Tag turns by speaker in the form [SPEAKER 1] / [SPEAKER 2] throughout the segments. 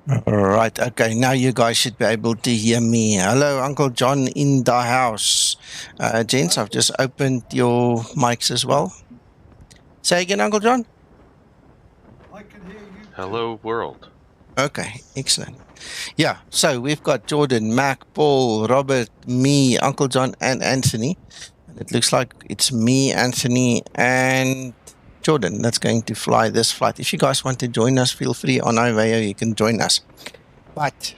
[SPEAKER 1] All right. Okay. Now you guys should be able to hear me. Hello, Uncle John in the house. Gents, I've just opened your mics as well. Say again, Uncle John.
[SPEAKER 2] I can hear you.
[SPEAKER 3] Hello, world.
[SPEAKER 1] Okay. Excellent. Yeah. So we've got Jordan, Mac, Paul, Robert, me, Uncle John, and Anthony. And it looks like it's me, Anthony, and Jordan that's going to fly this flight. If you guys want to join us, feel free on iVayo, you can join us. But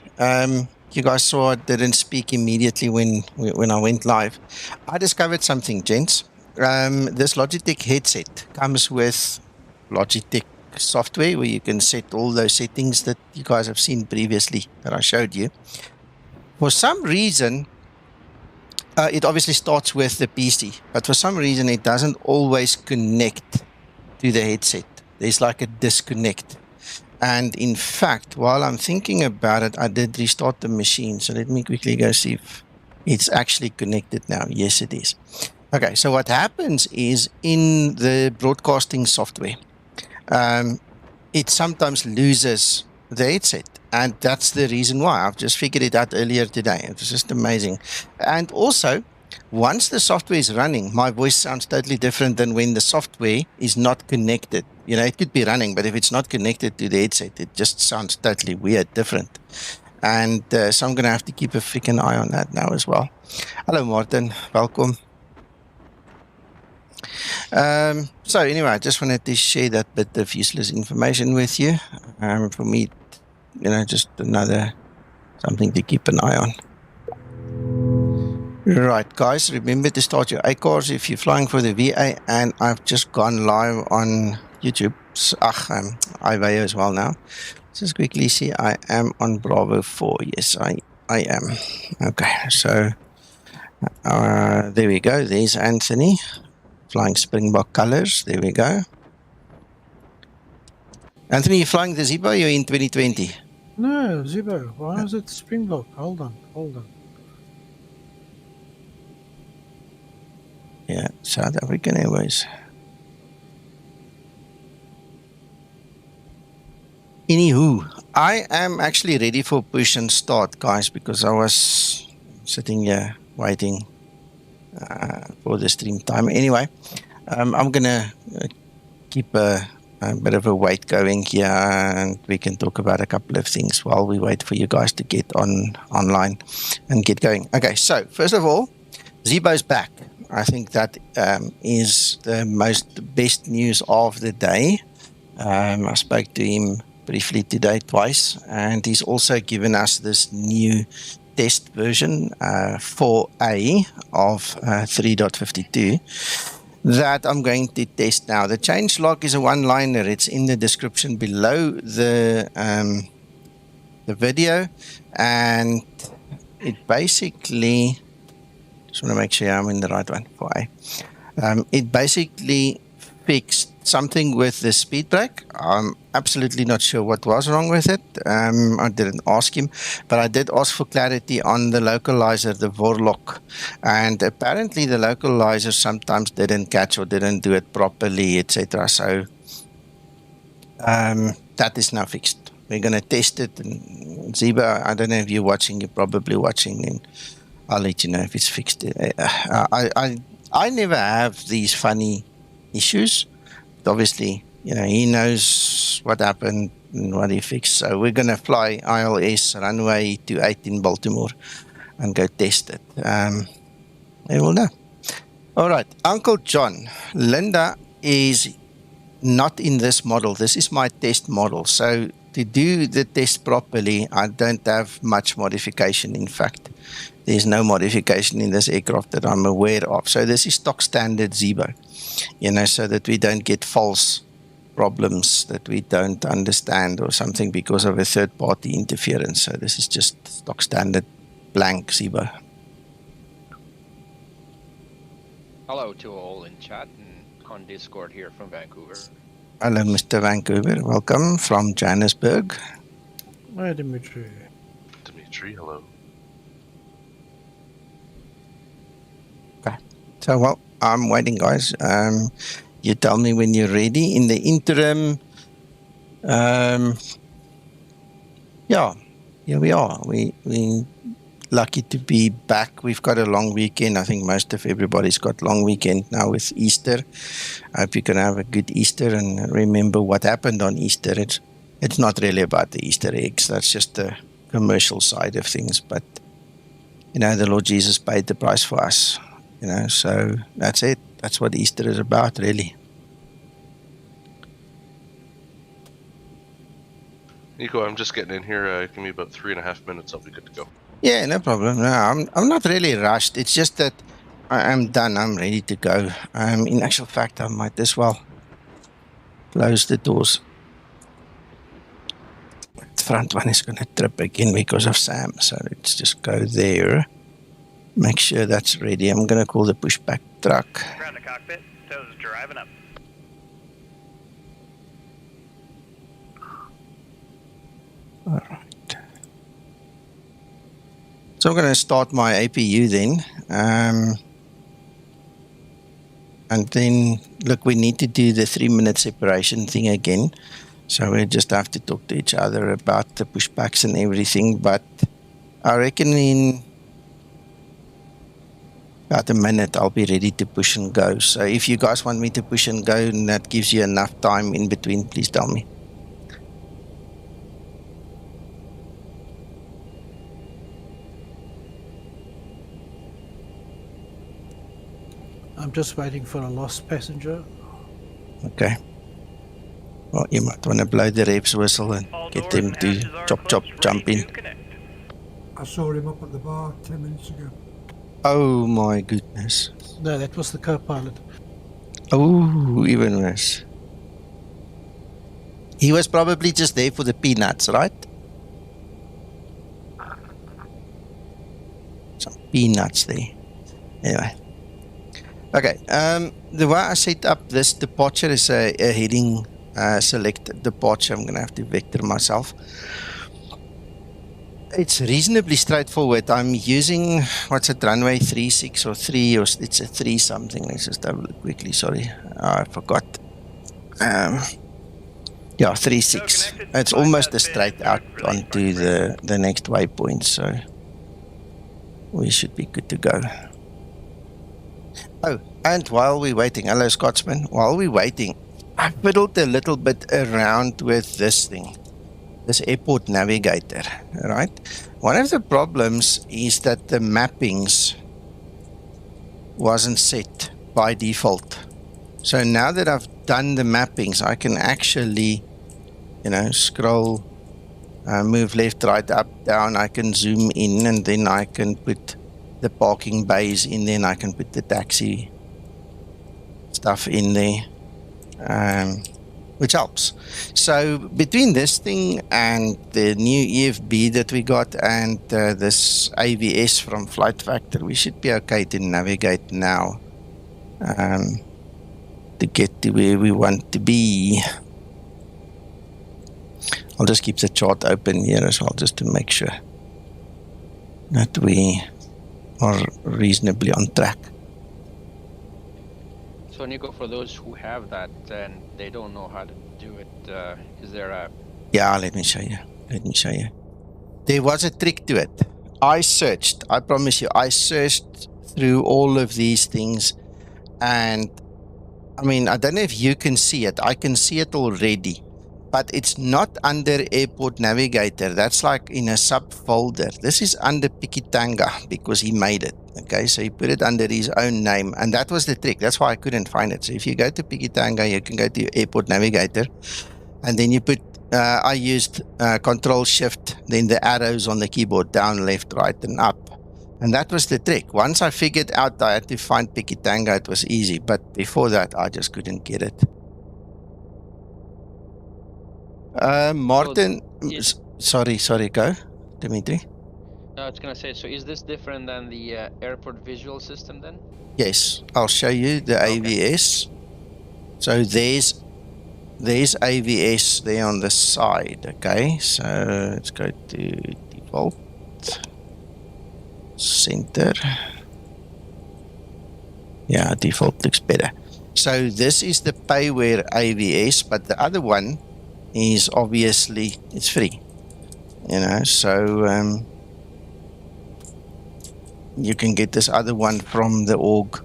[SPEAKER 1] you guys saw I didn't speak immediately when I went live. I discovered something, gents. This Logitech headset comes with Logitech software where you can set all those settings that you guys have seen previously that I showed you. For some reason, it obviously starts with the PC, but for some reason it doesn't always connect to the headset. There's like a disconnect. And in fact, while I'm thinking about it, I did restart the machine. So let me quickly go see if it's actually connected now. Yes, it is. Okay, so what happens is in the broadcasting software, it sometimes loses the headset. And that's the reason why. I've just figured it out earlier today. It was just amazing. And also, once the software is running, my voice sounds totally different than when the software is not connected. You know, it could be running, but if it's not connected to the headset, it just sounds totally weird, different. And so I'm going to have to keep a freaking eye on that now as well. Hello, Martin. Welcome. So anyway, I just wanted to share that bit of useless information with you. For me, you know, just another something to keep an eye on. Right, guys, remember to start your ACARs if you're flying for the VA, and I've just gone live on YouTube, iVayo as well now. Just quickly see, I am on Bravo 4. Yes, I am. Okay, so there we go. There's Anthony flying Springbok colors. There we go. Anthony, you're flying the Zibo, you're in 2020?
[SPEAKER 2] No, Zibo. Why is it Springbok? Hold on.
[SPEAKER 1] Yeah, South African Airways. Anywho, I am actually ready for push and start, guys, because I was sitting here waiting for the stream time. Anyway, I'm going to keep a bit of a wait going here, and we can talk about a couple of things while we wait for you guys to get online and get going. Okay, so first of all, Zibo's back. I think that is the best news of the day. I spoke to him briefly today twice, and he's also given us this new test version 4A of 3.52 that I'm going to test now. The change log is a one-liner. It's in the description below the video, and it basically, just want to make sure I'm in the right one for A. It basically fixed something with the speed brake. I'm absolutely not sure what was wrong with it. I didn't ask him, but I did ask for clarity on the localizer, the Vorlock. And apparently the localizer sometimes didn't catch or didn't do it properly, etc. So that is now fixed. We're going to test it. And Zibo, I don't know if you're watching, you're probably watching, and I'll let you know if it's fixed. I never have these funny issues. But obviously, you know, he knows what happened and what he fixed. So we're going to fly ILS runway 28 in Baltimore and go test it. And we'll know. All right, Uncle John, Linda is not in this model. This is my test model. So to do the test properly, I don't have much modification. In fact, there's no modification in this aircraft that I'm aware of. So this is stock standard Zibo, you know, so that we don't get false problems that we don't understand or something because of a third-party interference. So this is just stock standard blank Zibo.
[SPEAKER 4] Hello to all in chat and on Discord here from Vancouver.
[SPEAKER 1] Hello, Mr. Vancouver. Welcome from Johannesburg.
[SPEAKER 2] Hi, Dimitri.
[SPEAKER 3] Dimitri, hello.
[SPEAKER 1] Okay. So, well, I'm waiting, guys. You tell me when you're ready. In the interim, Yeah, here we are. We lucky to be back. We've got a long weekend. I think most of everybody's got long weekend now with Easter. I hope you can have a good Easter and remember what happened on Easter. It's not really about the Easter eggs. That's just the commercial side of things. But, you know, the Lord Jesus paid the price for us, you know, so that's it. That's what Easter is about, really.
[SPEAKER 3] Nico, I'm just getting in here. Give me about 3.5 minutes. I'll be good to go.
[SPEAKER 1] Yeah, no problem. No, I'm not really rushed. It's just that I'm done. I'm ready to go. In actual fact, I might as well close the doors. The front one is going to trip again because of Sam. So let's just go there. Make sure that's ready. I'm going to call the pushback truck.
[SPEAKER 5] Ground the cockpit. Toes driving up.
[SPEAKER 1] All right. So I'm going to start my APU then. And then, look, we need to do the 3-minute separation thing again. So we just have to talk to each other about the pushbacks and everything. But I reckon in about a minute, I'll be ready to push and go. So if you guys want me to push and go and that gives you enough time in between, please tell me.
[SPEAKER 2] I'm just waiting for a lost passenger.
[SPEAKER 1] Okay. Well, you might want to blow the reps whistle and get them to chop, jump in.
[SPEAKER 6] I saw him up at the bar 10 minutes ago.
[SPEAKER 1] Oh my goodness.
[SPEAKER 2] No, that was the co-pilot.
[SPEAKER 1] Oh, even worse. He was probably just there for the peanuts, right? Some peanuts there. Anyway. Okay, the way I set up this departure is a heading select departure. I'm going to have to vector myself. It's reasonably straightforward. I'm using, what's it, runway 36 or 3, or it's a 3 something. Let's just have a look quickly, sorry. I forgot. Yeah, 36. It's almost a straight out onto the next waypoint, so we should be good to go. Oh, and while we're waiting, hello Scotsman, while we're waiting, I fiddled a little bit around with this thing, this airport navigator, right? One of the problems is that the mappings wasn't set by default. So now that I've done the mappings, I can actually, you know, scroll, move left, right, up, down, I can zoom in, and then I can put the parking bays in there, and I can put the taxi stuff in there, which helps. So between this thing and the new EFB that we got and this AVS from Flight Factor, we should be okay to navigate now to get to where we want to be. I'll just keep the chart open here as well, just to make sure that we are reasonably on track.
[SPEAKER 4] So Nico, for those who have that and they don't know how to do it, is there a...
[SPEAKER 1] Yeah, let me show you. There was a trick to it. I searched, I promise you, I searched through all of these things, and I mean, I don't know if you can see it. I can see it already, but it's not under Airport Navigator. That's like in a subfolder. This is under Pikitanga because he made it. Okay, so he put it under his own name, and that was the trick. That's why I couldn't find it. So if you go to Pikitanga, you can go to Airport Navigator, and then you put, I used Control Shift, then the arrows on the keyboard, down, left, right, and up. And that was the trick. Once I figured out I had to find Pikitanga, it was easy. But before that, I just couldn't get it. Martin, sorry, go, Dimitri.
[SPEAKER 4] No, I was going to say, so is this different than the airport visual system then?
[SPEAKER 1] Yes, I'll show you the AVS. So there's AVS there on the side, okay? So let's go to default, center. Yeah, default looks better. So this is the payware AVS, but the other one is obviously, it's free. you know, so you can get this other one from the org.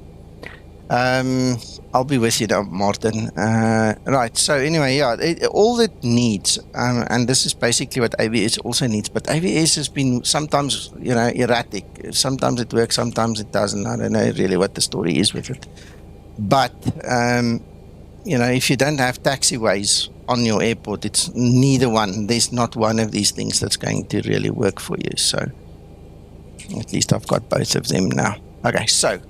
[SPEAKER 1] I'll be with you now, Martin. Right, so anyway, yeah, all it needs, and this is basically what AVS also needs, but AVS has been sometimes, you know, erratic. Sometimes it works, sometimes it doesn't. I don't know really what the story is with it. But, you know, if you don't have taxiways on your airport, it's neither one. There's not one of these things that's going to really work for you. So at least I've got both of them now. Okay, so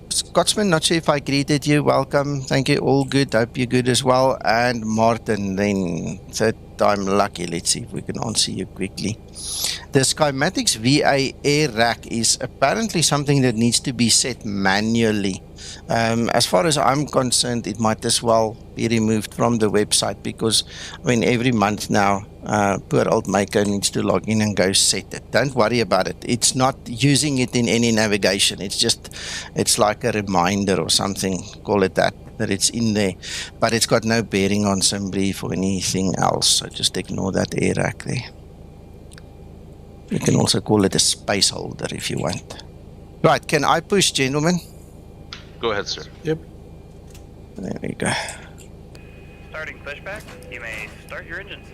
[SPEAKER 1] Scotsman, not sure if I greeted you. Welcome. Thank you. All good. Hope you're good as well. And Martin, then third time lucky. Let's see if we can answer you quickly. The Skymatix VA air rack is apparently something that needs to be set manually. As far as I'm concerned, it might as well be removed from the website because, I mean, every month now, poor old maker needs to log in and go set it. Don't worry about it. It's not using it in any navigation. It's just, it's like a reminder or something, call it that it's in there. But it's got no bearing on SimBrief or anything else. So just ignore that air rack there. You can also call it a space holder if you want. Right, can I push, gentlemen?
[SPEAKER 3] Go ahead, sir.
[SPEAKER 2] Yep.
[SPEAKER 1] There we go.
[SPEAKER 5] Starting pushback, you may start your engines.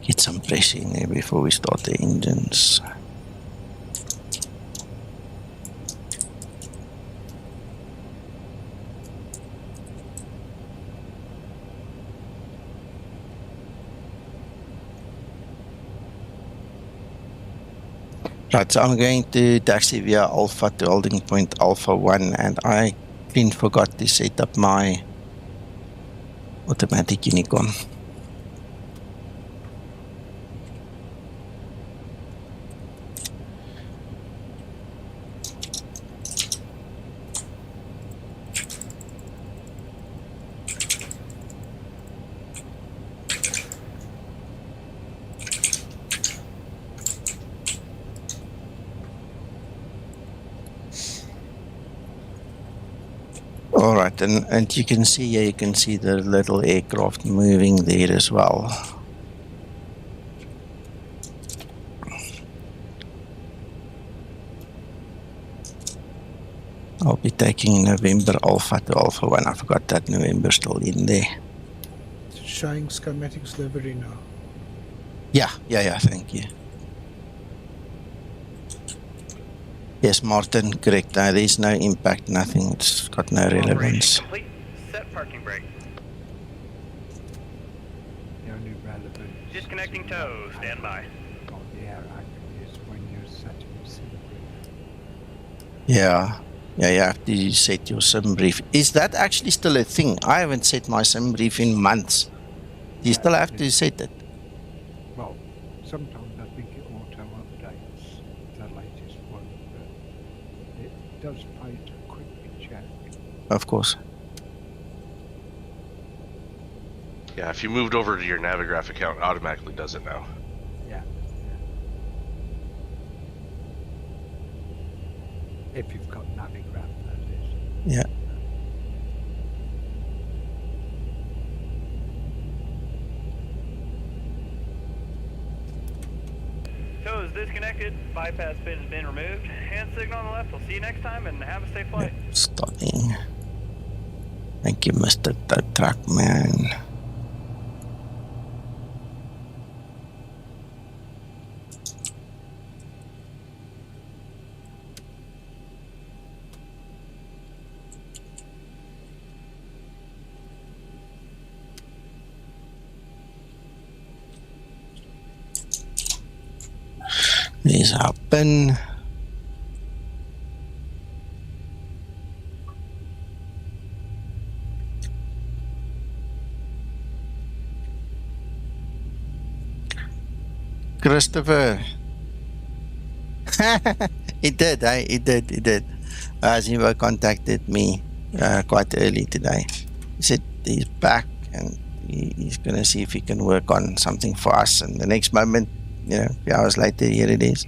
[SPEAKER 1] Get some pressure in there before we start the engines. Right, so I'm going to taxi via Alpha to holding point Alpha 1, and I clean forgot to set up my automatic unicorn. All right, and you can see here, you can see the little aircraft moving there as well. I'll be taking November Alpha to Alpha 1. I forgot that November's still in there.
[SPEAKER 2] It's showing Skymatix livery now.
[SPEAKER 1] Yeah, thank you. Yes, Martin, correct. There's no impact, nothing. It's got no relevance.
[SPEAKER 5] Operation complete. Set parking brake.
[SPEAKER 7] The only relevant
[SPEAKER 5] Disconnecting tow. Stand by.
[SPEAKER 7] on the air rack is when you're setting SimBrief.
[SPEAKER 1] Yeah, you have to set your SimBrief. Is that actually still a thing? I haven't set my SimBrief in months. Do you still have to set it?
[SPEAKER 7] Well, sometimes I think it auto updates the latest one, but it does pay to quickly check.
[SPEAKER 1] Of course.
[SPEAKER 3] Yeah, if you moved over to your Navigraph account, it automatically does it now.
[SPEAKER 7] Yeah. If you've got Navigraph, that is.
[SPEAKER 1] Yeah.
[SPEAKER 5] Tow is disconnected. Bypass pin has been removed. Hand signal on the left. We'll see you next time and have a safe flight.
[SPEAKER 1] Stopping. Thank you, Mr. Tow Truck Man. There's our pin. Christopher. He did, eh? He did. Zibo contacted me quite early today. He said he's back and he's going to see if he can work on something for us. And the next moment, you know, a few hours later, here it is.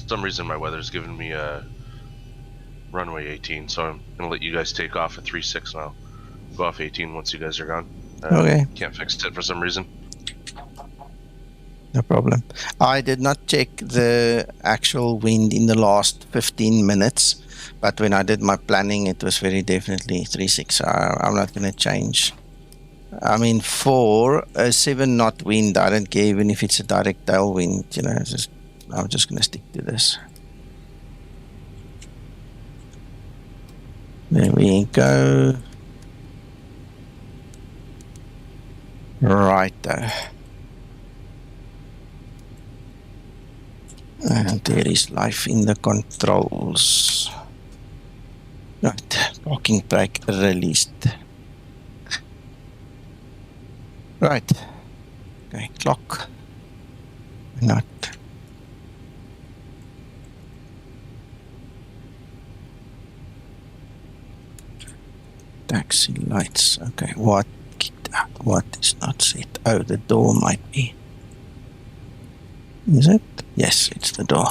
[SPEAKER 3] some reason my weather's giving me a runway 18, so I'm gonna let you guys take off at 36 now. Go off 18 once you guys are gone.
[SPEAKER 1] Okay.
[SPEAKER 3] Can't fix it for some reason.
[SPEAKER 1] No problem. I did not check the actual wind in the last 15 minutes, but when I did my planning, it was very definitely 36. So I'm not going to change. I mean, for a 7 knot wind, I don't care even if it's a direct tailwind. You know, I'm just going to stick to this. There we go. Right there. And there is life in the controls. Right, parking brake released. Right. Okay, clock. Not. Taxi lights. Okay, what kicked out? What is not set? Oh, the door might be. Is it? Yes, it's the door.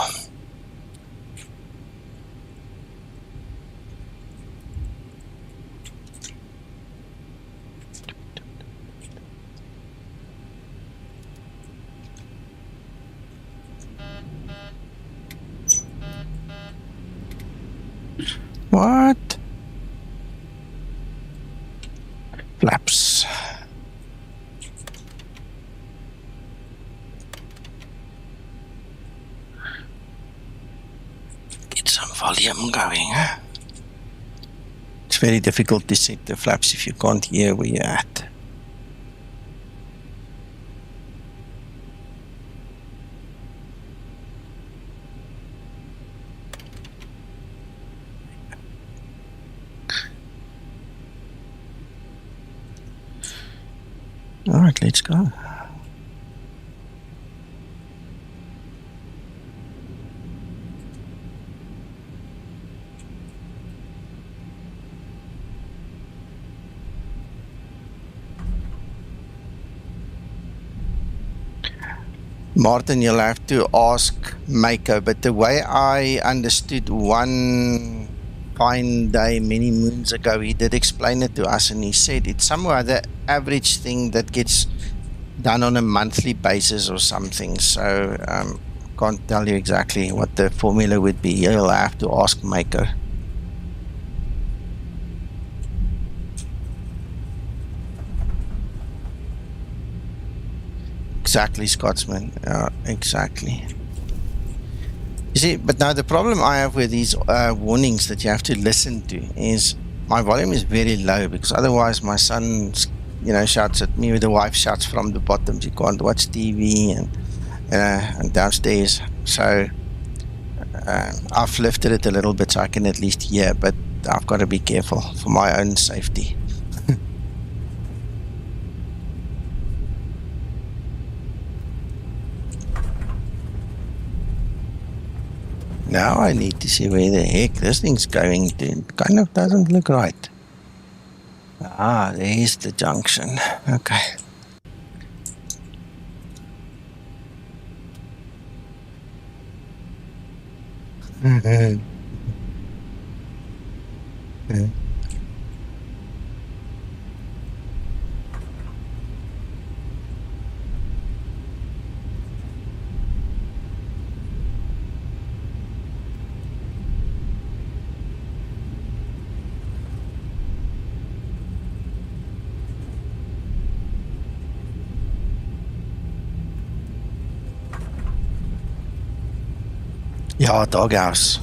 [SPEAKER 1] What? Flaps. Get some volume going. It's very difficult to set the flaps if you can't hear where you're at. All right, let's go. Martin, you'll have to ask Mako, but the way I understood one fine day many moons ago, he did explain it to us, and he said it's somewhere the average thing that gets done on a monthly basis or something. So can't tell you exactly what the formula would be. You'll have to ask Mako. Exactly, Scotsman. Exactly. You see, but now the problem I have with these warnings that you have to listen to is my volume is very low, because otherwise my son, you know, shouts at me, or the wife shouts from the bottom. You can't watch TV and downstairs. So I've lifted it a little bit so I can at least hear, but I've got to be careful for my own safety. Now I need to see where the heck this thing's going to. It kind of doesn't look right. Ah, there's the junction. Okay. Ja, doghouse.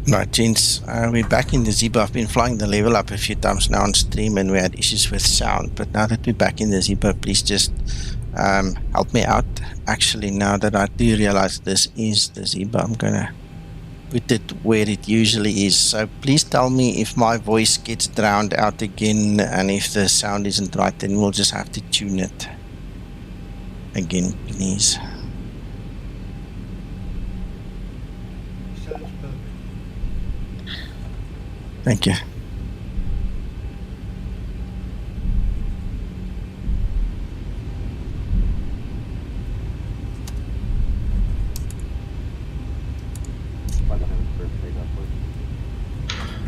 [SPEAKER 1] Right, gents, we're back in the Zibo. I've been flying the level up a few times now on stream and we had issues with sound. But now that we're back in the Zibo, please just help me out. Actually, now that I do realize this is the Zibo, I'm going to put it where it usually is. So please tell me if my voice gets drowned out again and if the sound isn't right, then we'll just have to tune it again, please.
[SPEAKER 6] Sounds perfect.
[SPEAKER 1] Thank you.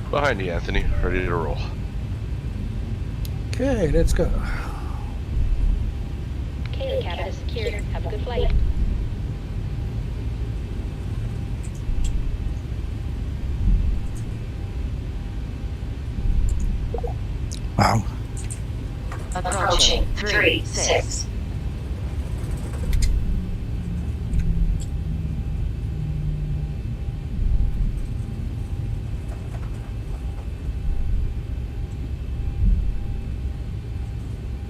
[SPEAKER 3] Behind you, Anthony. Ready to roll.
[SPEAKER 2] Okay, let's go.
[SPEAKER 8] Okay, the cabin is secured. Have a good flight.
[SPEAKER 1] Wow.
[SPEAKER 8] Approaching 3-6.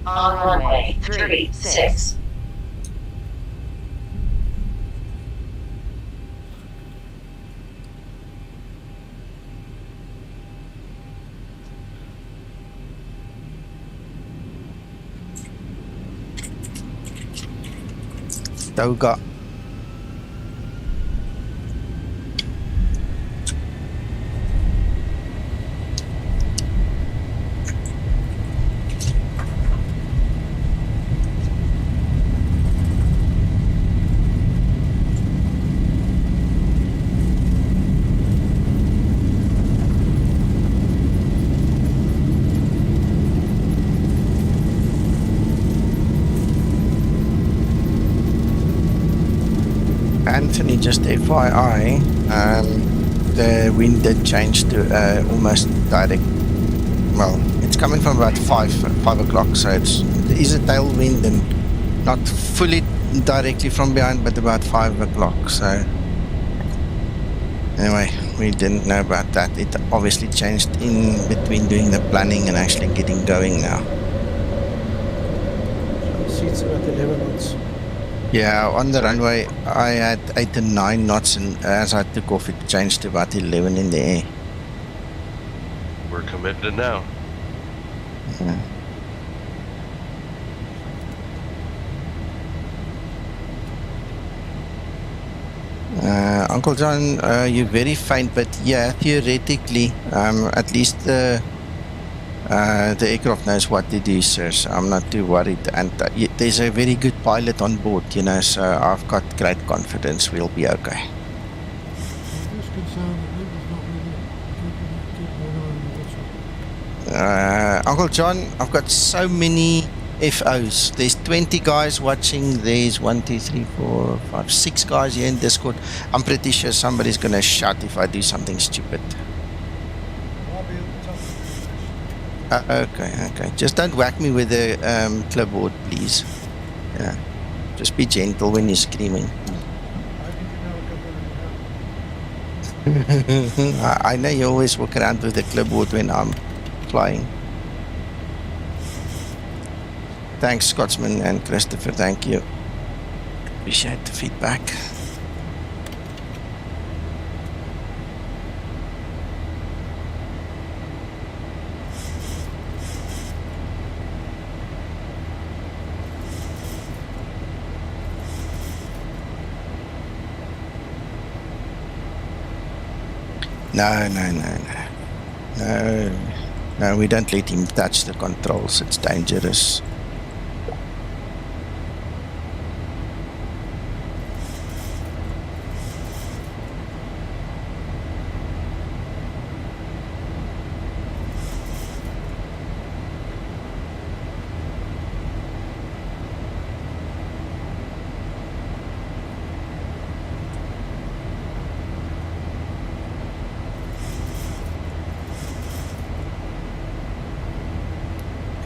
[SPEAKER 8] On runway 3-6.
[SPEAKER 1] Toga. Anthony, just FYI, the wind did change to almost direct. Well, it's coming from about 5 o'clock, so there is a tailwind and not fully directly from behind, but about 5 o'clock. So anyway, we didn't know about that. It obviously changed in between doing the planning and actually getting going now.
[SPEAKER 2] Seats are at 11 knots.
[SPEAKER 1] Yeah, on the runway I had 8 and 9 knots, and as I took off it changed to about 11 in the air.
[SPEAKER 3] We're committed now.
[SPEAKER 1] Yeah. Uncle John, you're very faint, but yeah, theoretically, at least the aircraft knows what to do, sir, so I'm not too worried. And there's a very good pilot on board, you know, so I've got great confidence we'll be okay.
[SPEAKER 6] Just concerned that Liver's not really keeping an eye on the watch.
[SPEAKER 1] Uncle John, I've got so many FOs. There's 20 guys watching. There's 1, 2, 3, 4, 5, 6 guys here in Discord. I'm pretty sure somebody's gonna shout if I do something stupid.
[SPEAKER 6] I'll be at the top of the list.
[SPEAKER 1] Okay. Just don't whack me with the clipboard, please. Yeah. Just be gentle when you're screaming.
[SPEAKER 6] I think you know a couple of them now.
[SPEAKER 1] I know you always walk around with the clipboard when I'm flying. Thanks, Scotsman and Christopher. Thank you. Appreciate the feedback. No, we don't let him touch the controls. It's dangerous.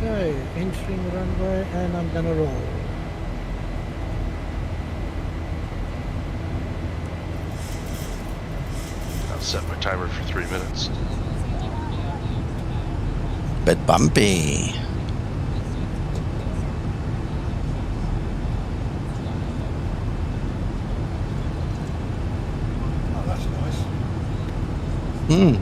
[SPEAKER 2] Okay, entering runway and I'm gonna roll.
[SPEAKER 3] I'll set my timer for 3 minutes.
[SPEAKER 1] Bit bumpy.
[SPEAKER 6] Oh, that's nice.
[SPEAKER 1] Hmm.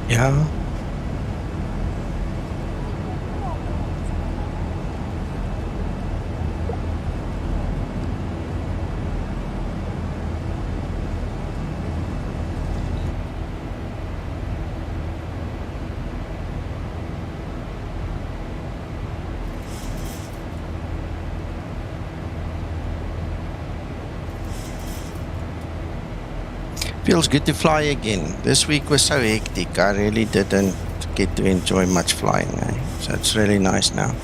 [SPEAKER 1] Yeah. Feels good to fly again. This week was so hectic. I really didn't get to enjoy much flying. So it's really nice now.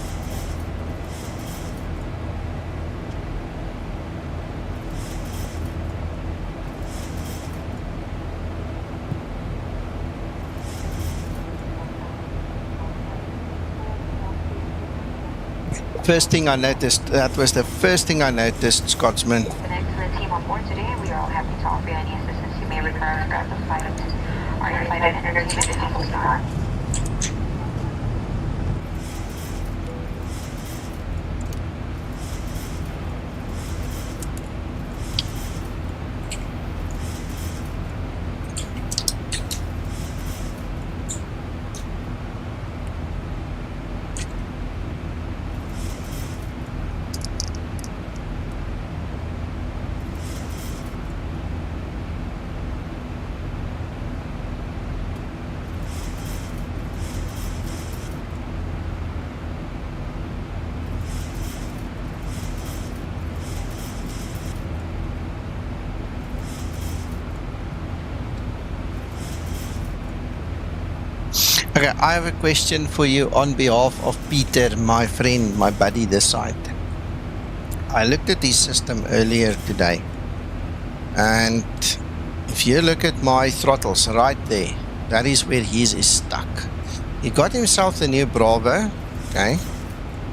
[SPEAKER 1] First thing I noticed, that was the first thing I noticed, Scotsman.
[SPEAKER 8] The next to the team on board today, we are all happy to offer you any assistance you may require throughout the flight. Are your flight and entertainment vehicles on?
[SPEAKER 1] Okay, I have a question for you on behalf of Peter, my friend, my buddy this side. I looked at his system earlier today, and if you look at my throttles right there, that is where his is stuck. He got himself the new Bravo, okay,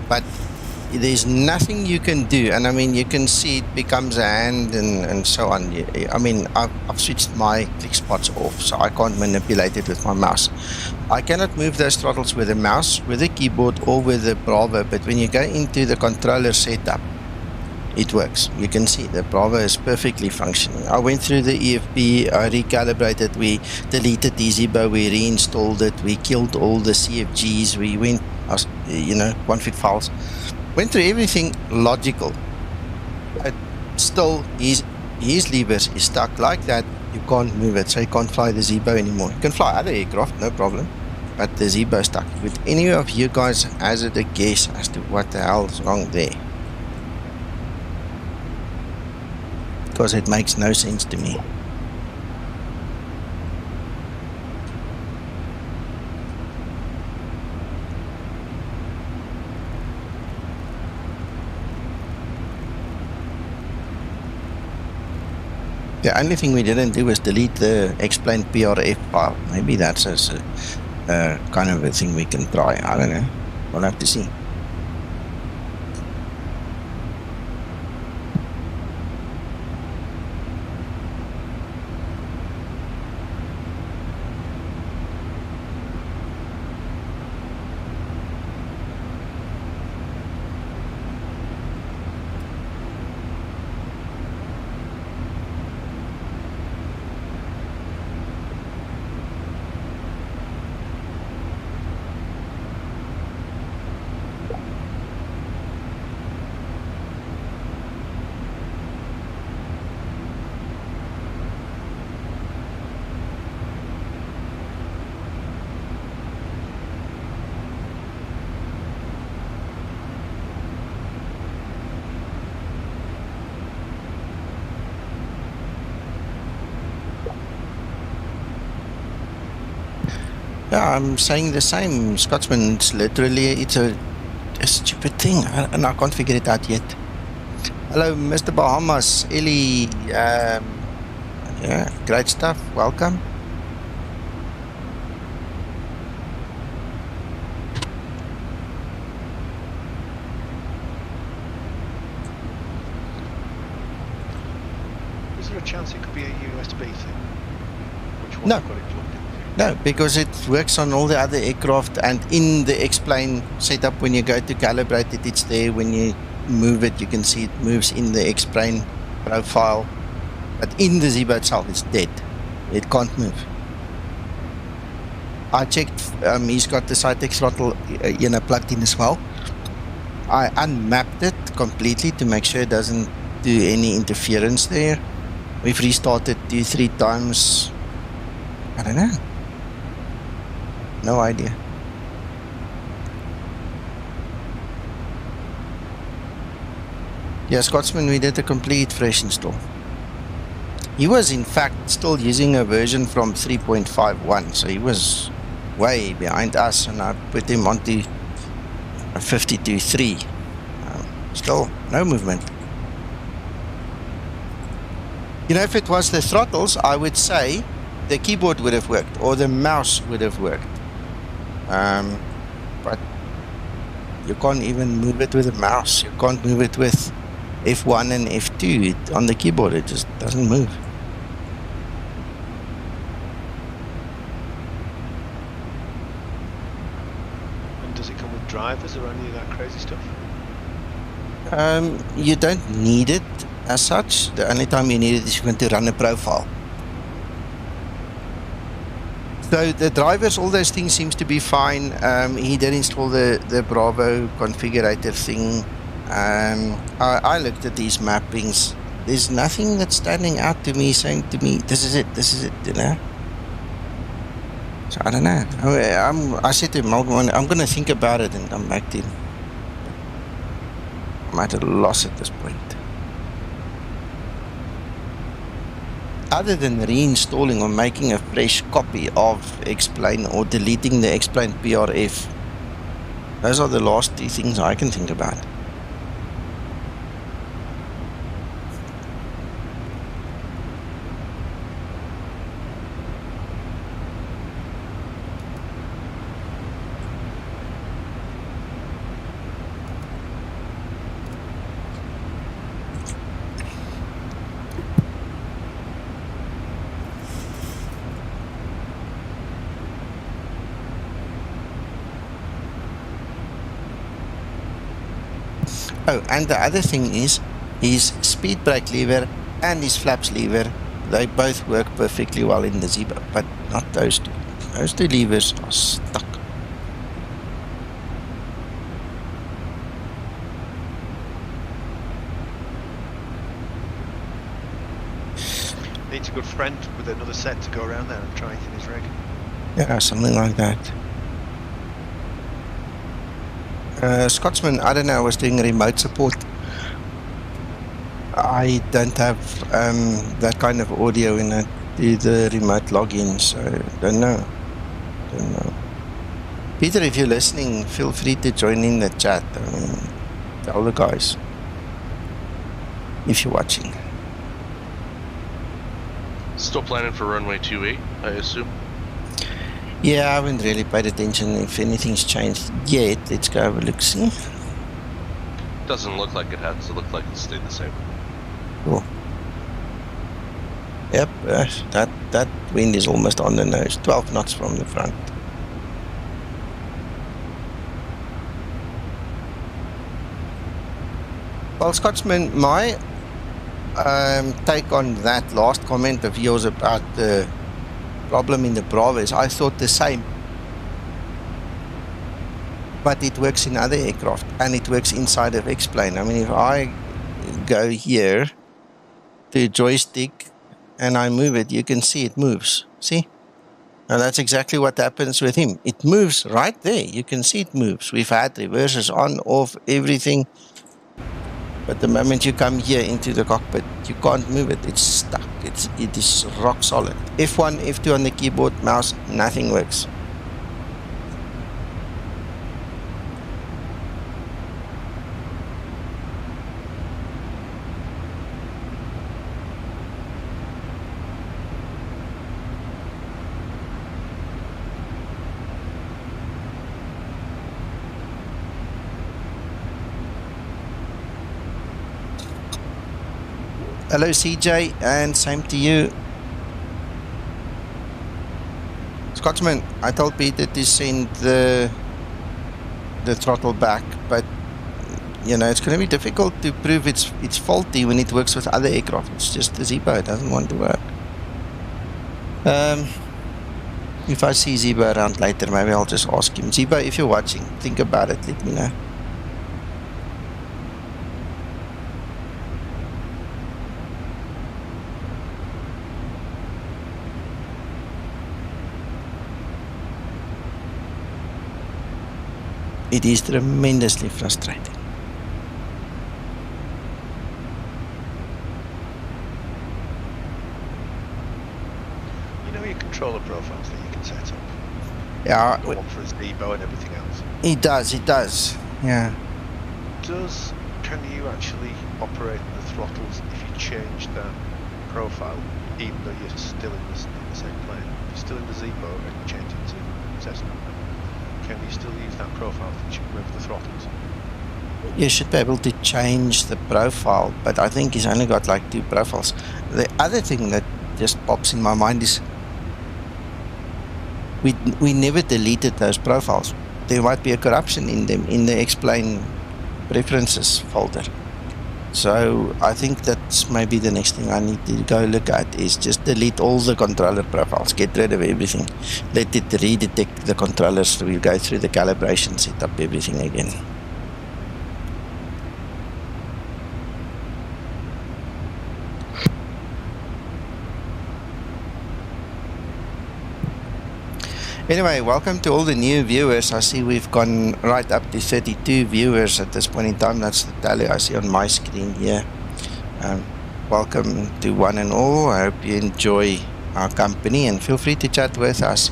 [SPEAKER 1] but there's nothing you can do, and I mean you can see it becomes a hand and so on. I mean I've switched my click spots off, so I can't manipulate it with my mouse. I cannot move those throttles with a mouse, with a keyboard, or with the Bravo, but when you go into the controller setup, it works. You can see the Bravo is perfectly functioning. I went through the EFP, I recalibrated, we deleted the Zibo, we reinstalled it, we killed all the CFGs, we went, config files, went through everything logical. But still, his levers is stuck like that. You can't move it, so you can't fly the Zibo anymore. You can fly other aircraft, no problem, but the Zibo is stuck. Would any of you guys hazard a guess as to what the hell is wrong there? Because it makes no sense to me. The only thing we didn't do was delete the explained PRF file. Maybe that's a kind of a thing we can try. I don't know. We'll have to see. Yeah, I'm saying the same, Scotsman. It's literally, it's a stupid thing, and I can't figure it out yet. Hello, Mr. Bahamas, Ellie. Yeah, great stuff. Welcome.
[SPEAKER 9] Is there a chance it could be a USB thing? Which one
[SPEAKER 1] No.
[SPEAKER 9] got it plugged in?
[SPEAKER 1] No, because it works on all the other aircraft, and in the X-plane setup, when you go to calibrate it, it's there. When you move it, you can see it moves in the X-plane profile. But in the Zibo itself, it's dead. It can't move. I checked, he's got the Cytex throttle plugged in as well. I unmapped it completely to make sure it doesn't do any interference there. We've restarted 2-3 times. I don't know. No idea. Yeah, Scotsman, we did a complete fresh install. He was in fact still using a version from 3.51, so he was way behind us, and I put him onto a 52.3. Still no movement. You know, if it was the throttles, I would say the keyboard would have worked, or the mouse would have worked. But you can't even move it with a mouse. You can't move it with F1 and F2 on the keyboard. It just doesn't move.
[SPEAKER 9] And does it come with drivers or any of that crazy stuff?
[SPEAKER 1] You don't need it as such. The only time you need it is you're going to run a profile. So the drivers, all those things seems to be fine. He did install the Bravo configurator thing. I looked at these mappings. There's nothing that's standing out to me saying to me, this is it, you know. So I don't know. I said to him, I'm going to think about it and come back to him. I'm at a loss at this point. Other than reinstalling or making a fresh copy of X-Plane or deleting the X-Plane PRF, those are the last two things I can think about. Oh, and the other thing is his speed brake lever and his flaps lever. They both work perfectly well in the Zibo, but not those two. Those two levers are stuck.
[SPEAKER 9] Needs a good friend with another set to go around there and try it in his rig.
[SPEAKER 1] Yeah, something like that. Scotsman, I don't know, I was doing remote support. I don't have that kind of audio in it, the remote login, so don't know. Peter, if you're listening, feel free to join in the chat. I mean, tell the guys if you're watching.
[SPEAKER 3] Still planning for runway 28, I assume?
[SPEAKER 1] Yeah, I haven't really paid attention if anything's changed yet. Let's go have a look, see?
[SPEAKER 3] Doesn't look like it has. It looks like it stayed the same.
[SPEAKER 1] Cool. Yep, that wind is almost on the nose. 12 knots from the front. Well, Scotsman, my take on that last comment of yours about the problem in the Bravo is I thought the same. But it works in other aircraft and it works inside of X-Plane. I mean, if I go here to joystick and I move it, you can see it moves. See? Now that's exactly what happens with him. It moves right there. You can see it moves. We've had reverses on, off, everything. But the moment you come here into the cockpit, you can't move it. It's stuck. It is rock solid. F1, F2 on the keyboard, mouse, nothing works. Hello, CJ, and same to you. Scotsman, I told Peter to send the throttle back, but you know it's going to be difficult to prove it's faulty when it works with other aircraft. It's just the Zibo, it doesn't want to work. If I see Zibo around later, maybe I'll just ask him. Zibo, if you're watching, think about it, let me know. It is tremendously frustrating.
[SPEAKER 9] You know your controller profiles that you can set up?
[SPEAKER 1] Yeah,
[SPEAKER 9] The one for a Zibo and everything else.
[SPEAKER 1] it does. Yeah.
[SPEAKER 9] Can you actually operate the throttles if you change that profile, even though you're still in the same plane? If you're still in the Zibo and you change it to Cessna, can you still use that profile with the throttles?
[SPEAKER 1] You should be able to change the profile, but I think he's only got like 2 profiles. The other thing that just pops in my mind is we never deleted those profiles. There might be a corruption in them in the explain preferences folder. So I think that's maybe the next thing I need to go look at is just delete all the controller profiles, get rid of everything, let it redetect the controllers, so we'll go through the calibration, set up everything again. Anyway, welcome to all the new viewers. I see we've gone right up to 32 viewers at this point in time. That's the tally I see on my screen here. Welcome to one and all. I hope you enjoy our company and feel free to chat with us.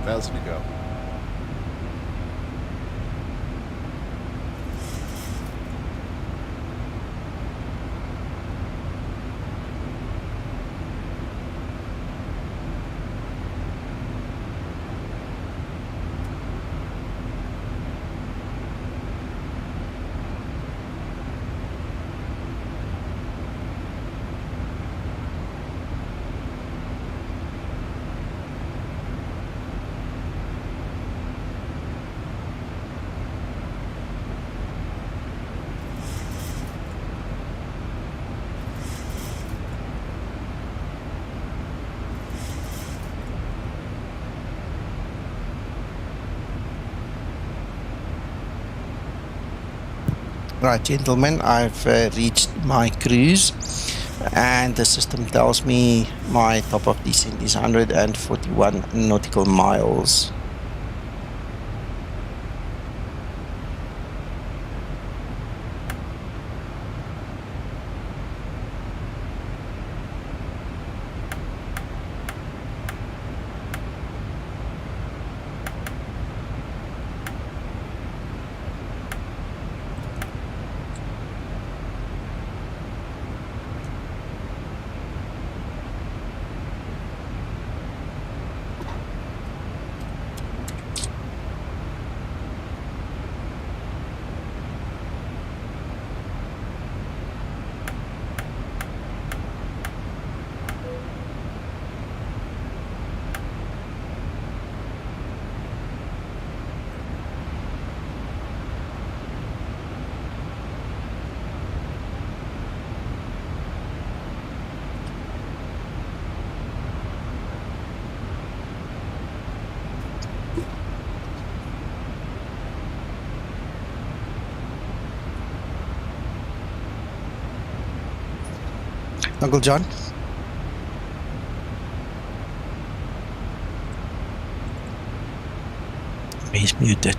[SPEAKER 10] Fails to go.
[SPEAKER 1] Right, gentlemen, I've reached my cruise and the system tells me my top of descent is 141 nautical miles. Uncle John? He's muted.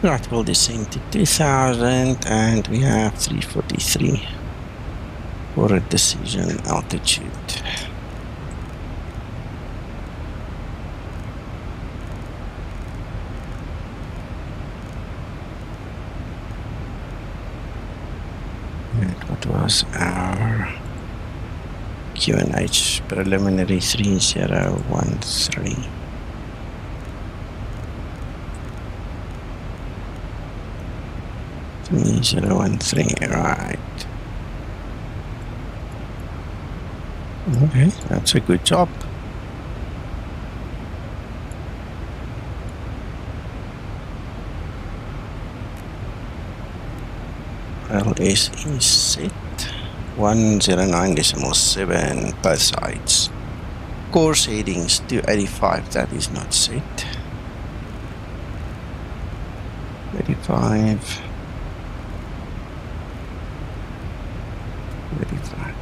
[SPEAKER 1] Right, we'll descend to 2000 and we have 343 for a decision altitude. And what was our QNH preliminary 3013? Right. Okay, that's a good job. LS is set 109.7 both sides. Course headings 285, that is not set. 85. 35.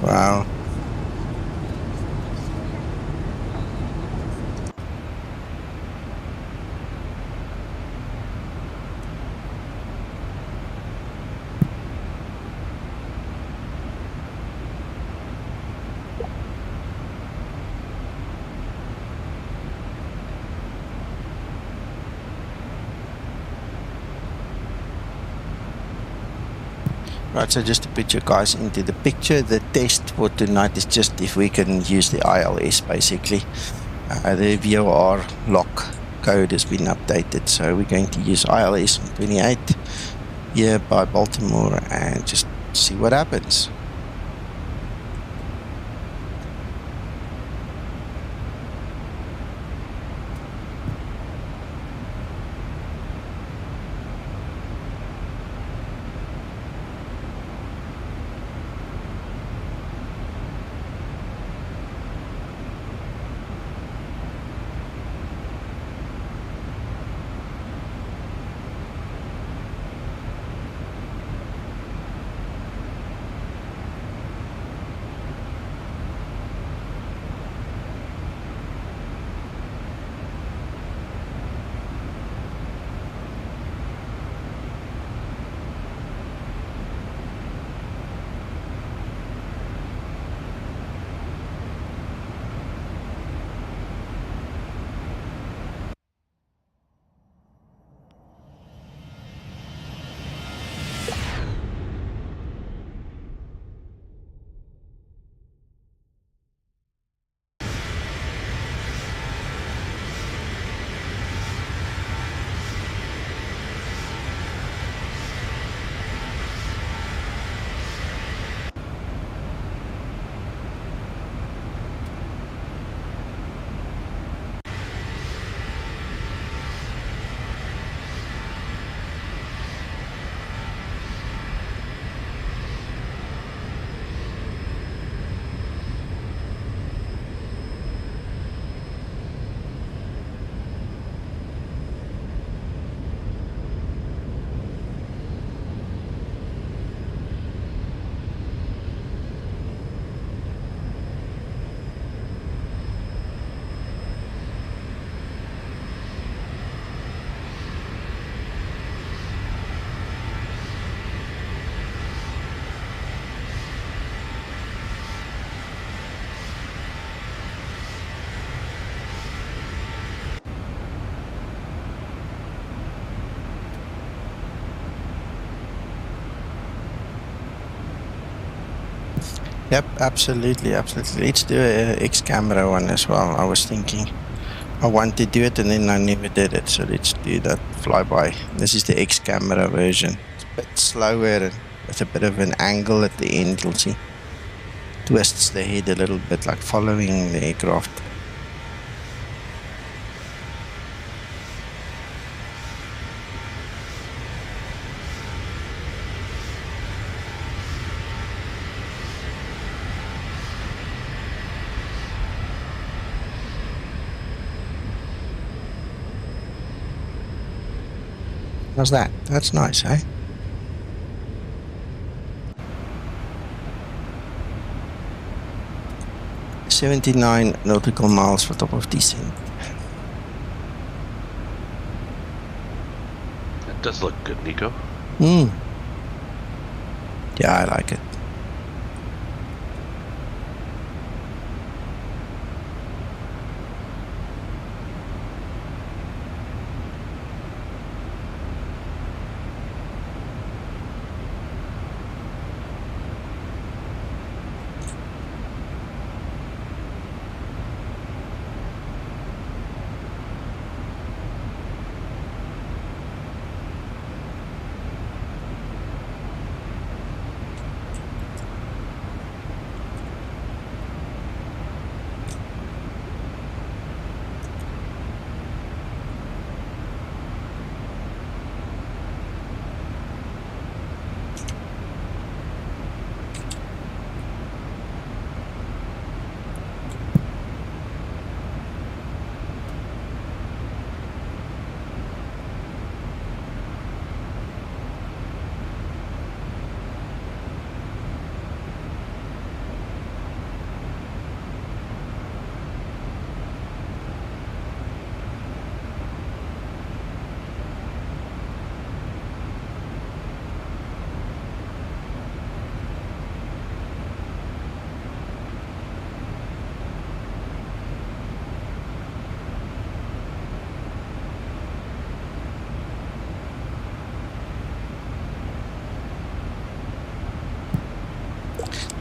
[SPEAKER 1] Wow. Right, so just to put you guys into the picture, the test for tonight is just if we can use the ILS basically. The VOR lock code has been updated, so we're going to use ILS on 28 here by Baltimore and just see what happens. Yep, absolutely. Let's do a X-camera one as well. I was thinking I want to do it and then I never did it, so let's do that flyby. This is the X-camera version. It's a bit slower and with a bit of an angle at the end, you'll see. Twists the head a little bit, like following the aircraft. How's that? That's nice, eh? 79 nautical miles for top of descent.
[SPEAKER 3] It does look good, Nico.
[SPEAKER 1] Yeah, I like it.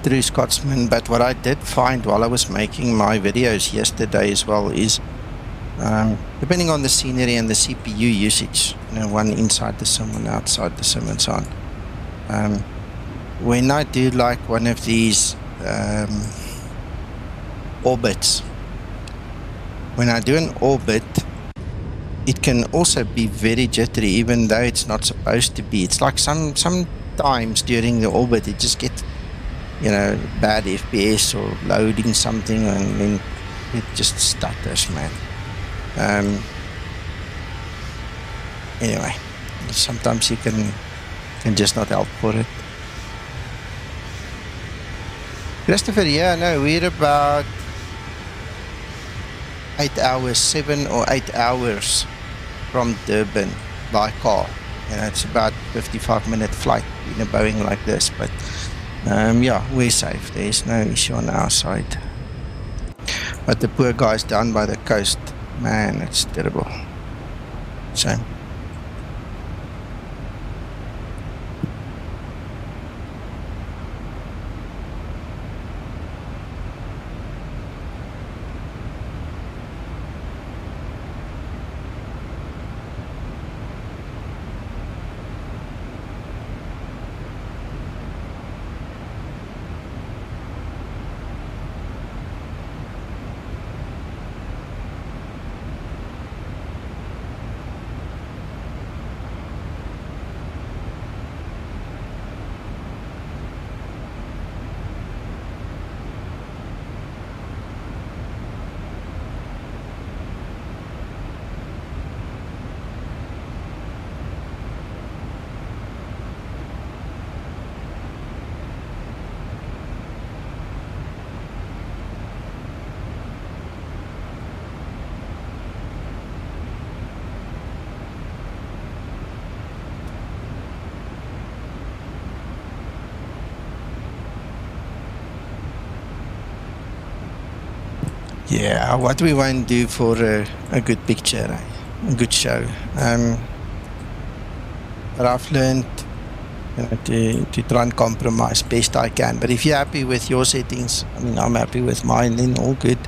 [SPEAKER 1] True Scotsman, but what I did find while I was making my videos yesterday as well is depending on the scenery and the CPU usage, you know, one inside the sim, one outside the sim and so on. When I do like one of these orbits, when I do an orbit, it can also be very jittery even though it's not supposed to be. It's like sometimes during the orbit it just gets, you know, bad FPS or loading something and then it just stutters, man. Anyway, sometimes you can just not help for it. Christopher, yeah, no, we're about 8 hours, 7 or 8 hours from Durban by car. You know, it's about 55-minute flight in a Boeing like this, but yeah, we're safe. There's no issue on our side. But the poor guys down by the coast, man, it's terrible. Shame. Yeah, what we want to do for a good picture, a good show. But I've learned, you know, to try and compromise best I can. But if you're happy with your settings, I mean, I'm happy with mine, then all good.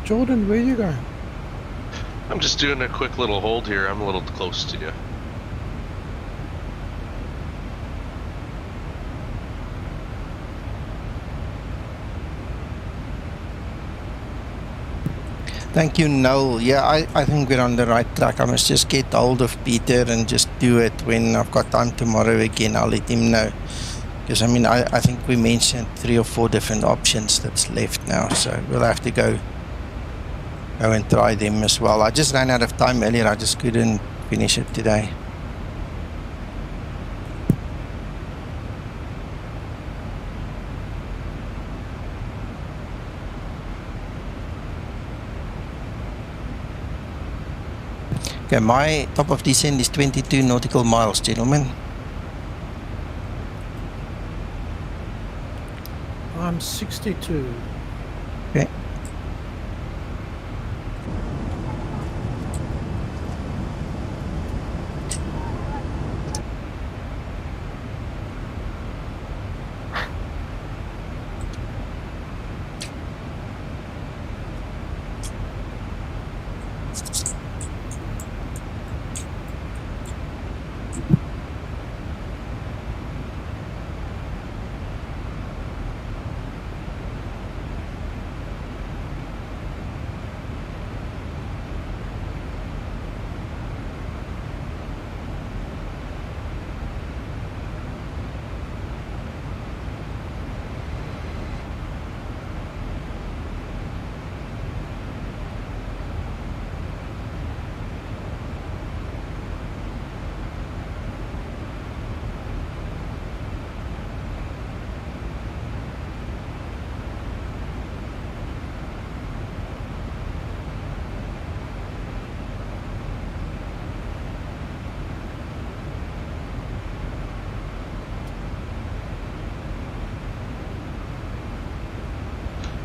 [SPEAKER 2] Jordan, where you going?
[SPEAKER 3] I'm just doing a quick little hold here. I'm a little close to you.
[SPEAKER 1] Thank you, Noel. Yeah, I think we're on the right track. I must just get hold of Peter and just do it when I've got time tomorrow again. I'll let him know. Because, I mean, I think we mentioned 3 or 4 different options that's left now. So we'll have to go and try them as well. I just ran out of time earlier. I just couldn't finish it today. Okay, my top of descent is 22 nautical miles, gentlemen.
[SPEAKER 2] I'm 62.
[SPEAKER 1] Okay.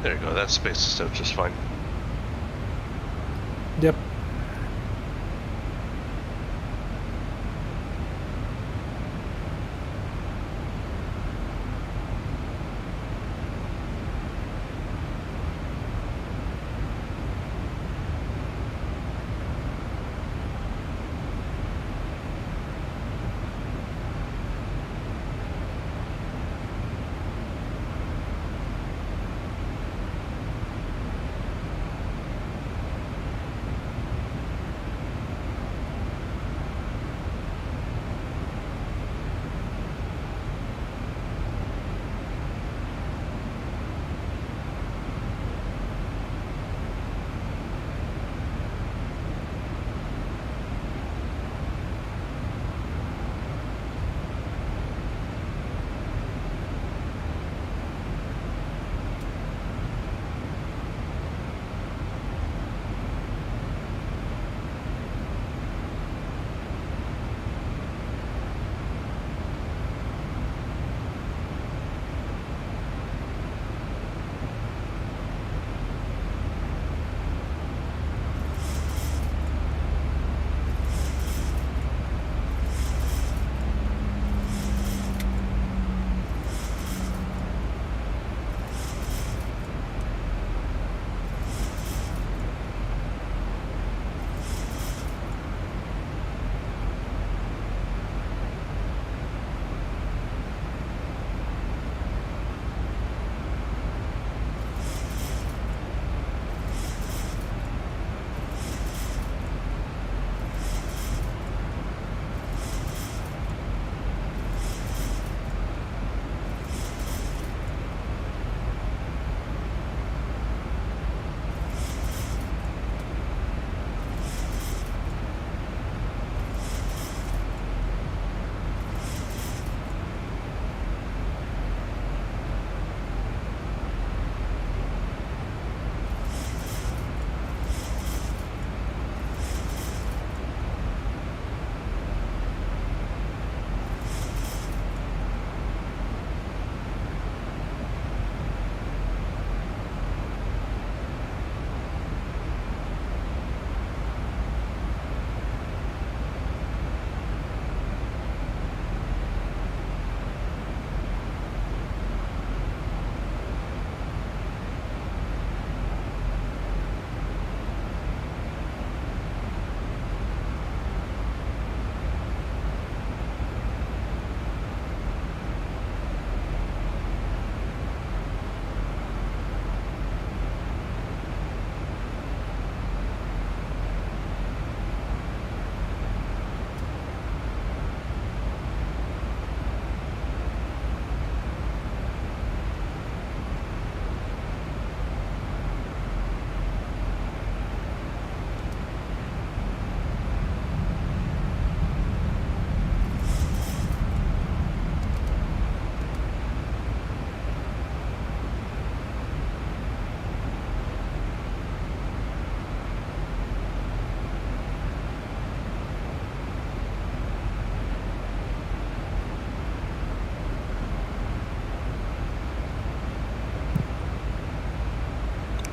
[SPEAKER 3] There you go. That space is out just fine.
[SPEAKER 2] Yep.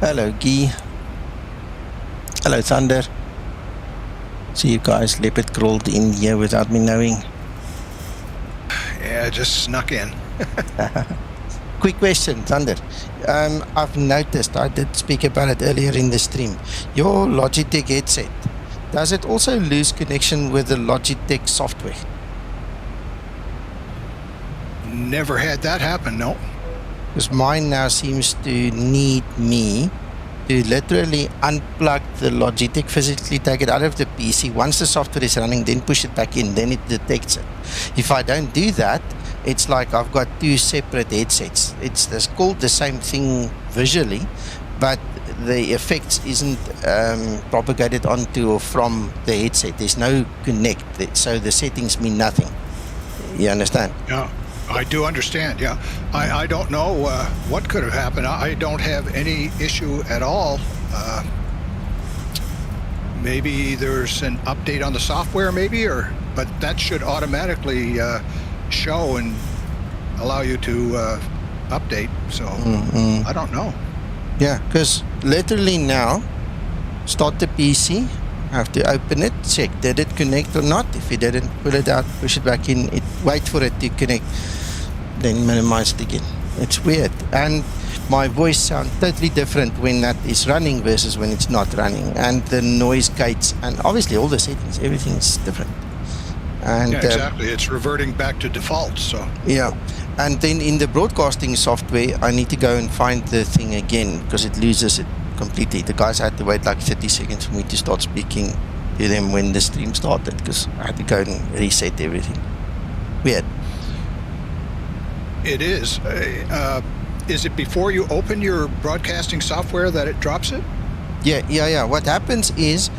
[SPEAKER 1] Hello, Guy. Hello, Thunder. See you guys leopard crawled in here without me knowing.
[SPEAKER 11] Yeah, just snuck in.
[SPEAKER 1] Quick question, Thunder. I've noticed, I did speak about it earlier in the stream, your Logitech headset, does it also lose connection with the Logitech software?
[SPEAKER 11] Never had that happen, no.
[SPEAKER 1] Because mine now seems to need me to literally unplug the Logitech, physically take it out of the PC. Once the software is running, then push it back in, then it detects it. If I don't do that, it's like I've got two separate headsets. It's called the same thing visually, but the effects isn't propagated onto or from the headset. There's no connect, so the settings mean nothing. You understand?
[SPEAKER 11] Yeah, I do understand, yeah. I don't know what could have happened. I don't have any issue at all. Maybe there's an update on the software, maybe, but that should automatically show and allow you to update. So I don't know.
[SPEAKER 1] Yeah, because literally now, start the PC, have to open it, check did it connect or not. If it didn't, pull it out, push it back in, wait for it to connect, then minimize it again. It's weird, and my voice sounds totally different when that is running versus when it's not running, and the noise gates, and obviously all the settings, everything is different. And
[SPEAKER 11] yeah, exactly. It's reverting back to default. So
[SPEAKER 1] yeah, and then in the broadcasting software, I need to go and find the thing again because it loses it completely. The guys had to wait like 30 seconds for me to start speaking to them when the stream started because I had to go and reset everything. Weird.
[SPEAKER 11] it is. Is it before you open your broadcasting software that it drops it?
[SPEAKER 1] Yeah. What happens is,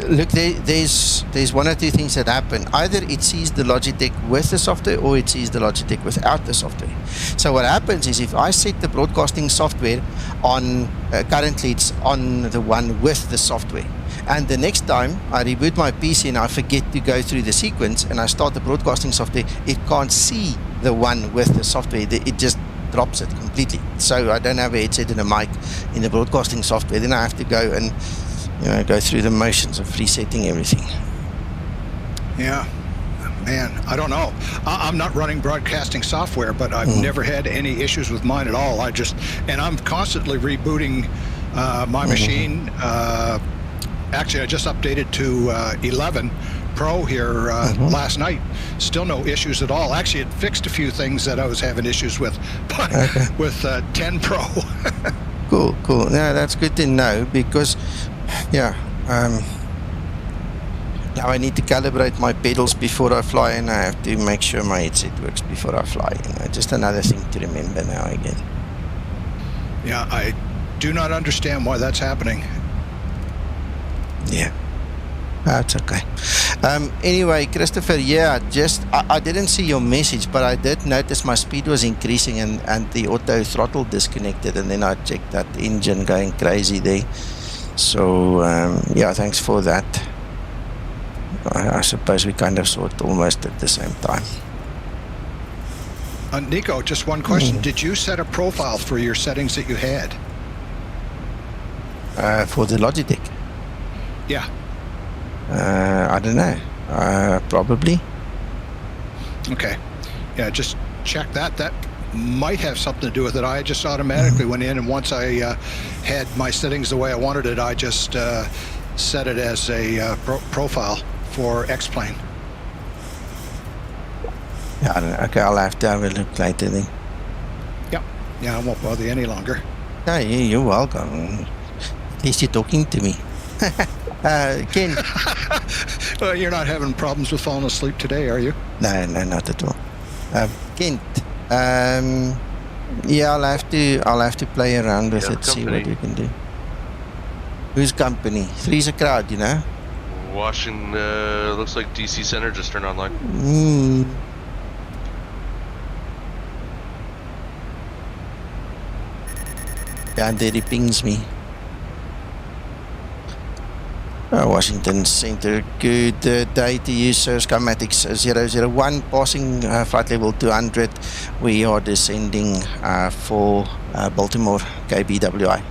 [SPEAKER 1] look, there's one or two things that happen. Either it sees the Logitech with the software or it sees the Logitech without the software. So what happens is if I set the broadcasting software on, currently it's on the one with the software, and the next time I reboot my PC and I forget to go through the sequence and I start the broadcasting software, it can't see the one with the software. It just drops it completely. So I don't have a headset and a mic in the broadcasting software. Then I have to go and go through the motions of resetting everything.
[SPEAKER 11] Yeah, man, I don't know. I'm not running broadcasting software, but I've never had any issues with mine at all. And I'm constantly rebooting my machine. Actually, I just updated to 11 Pro here last night. Still no issues at all. Actually, it fixed a few things that I was having issues with, but with 10 Pro.
[SPEAKER 1] Cool. No, that's good to know because, now I need to calibrate my pedals before I fly, and I have to make sure my headset works before I fly. Just another thing to remember now again.
[SPEAKER 11] Yeah, I do not understand why that's happening.
[SPEAKER 1] Yeah, that's okay. Anyway, Christopher, I didn't see your message, but I did notice my speed was increasing and the auto throttle disconnected, and then I checked that engine going crazy there. So, thanks for that. I suppose we kind of saw it almost at the same time.
[SPEAKER 11] Nico, just one question. Did you set a profile for your settings that you had?
[SPEAKER 1] For the Logitech?
[SPEAKER 11] Yeah.
[SPEAKER 1] I don't know. Probably.
[SPEAKER 11] Okay. Yeah, just check that. That might have something to do with it. I just automatically went in, and once I had my settings the way I wanted it, I just set it as a profile for X-Plane.
[SPEAKER 1] Yeah, I don't know. Okay, I'll have to have a look later then.
[SPEAKER 11] Yep. Yeah, I won't bother you any longer.
[SPEAKER 1] No, you're welcome. At least you're talking to me. Ken.
[SPEAKER 11] Well, you're not having problems with falling asleep today, are you?
[SPEAKER 1] No, not at all. Kent. I'll have to play around with it, see what we can do. Whose company? Three's a crowd,
[SPEAKER 3] Washington, looks like DC Center just turned online.
[SPEAKER 1] Yeah, there he pings me. Washington Center, good day to you, sir. Skymatix 001, passing flight level 200. We are descending for Baltimore, KBWI.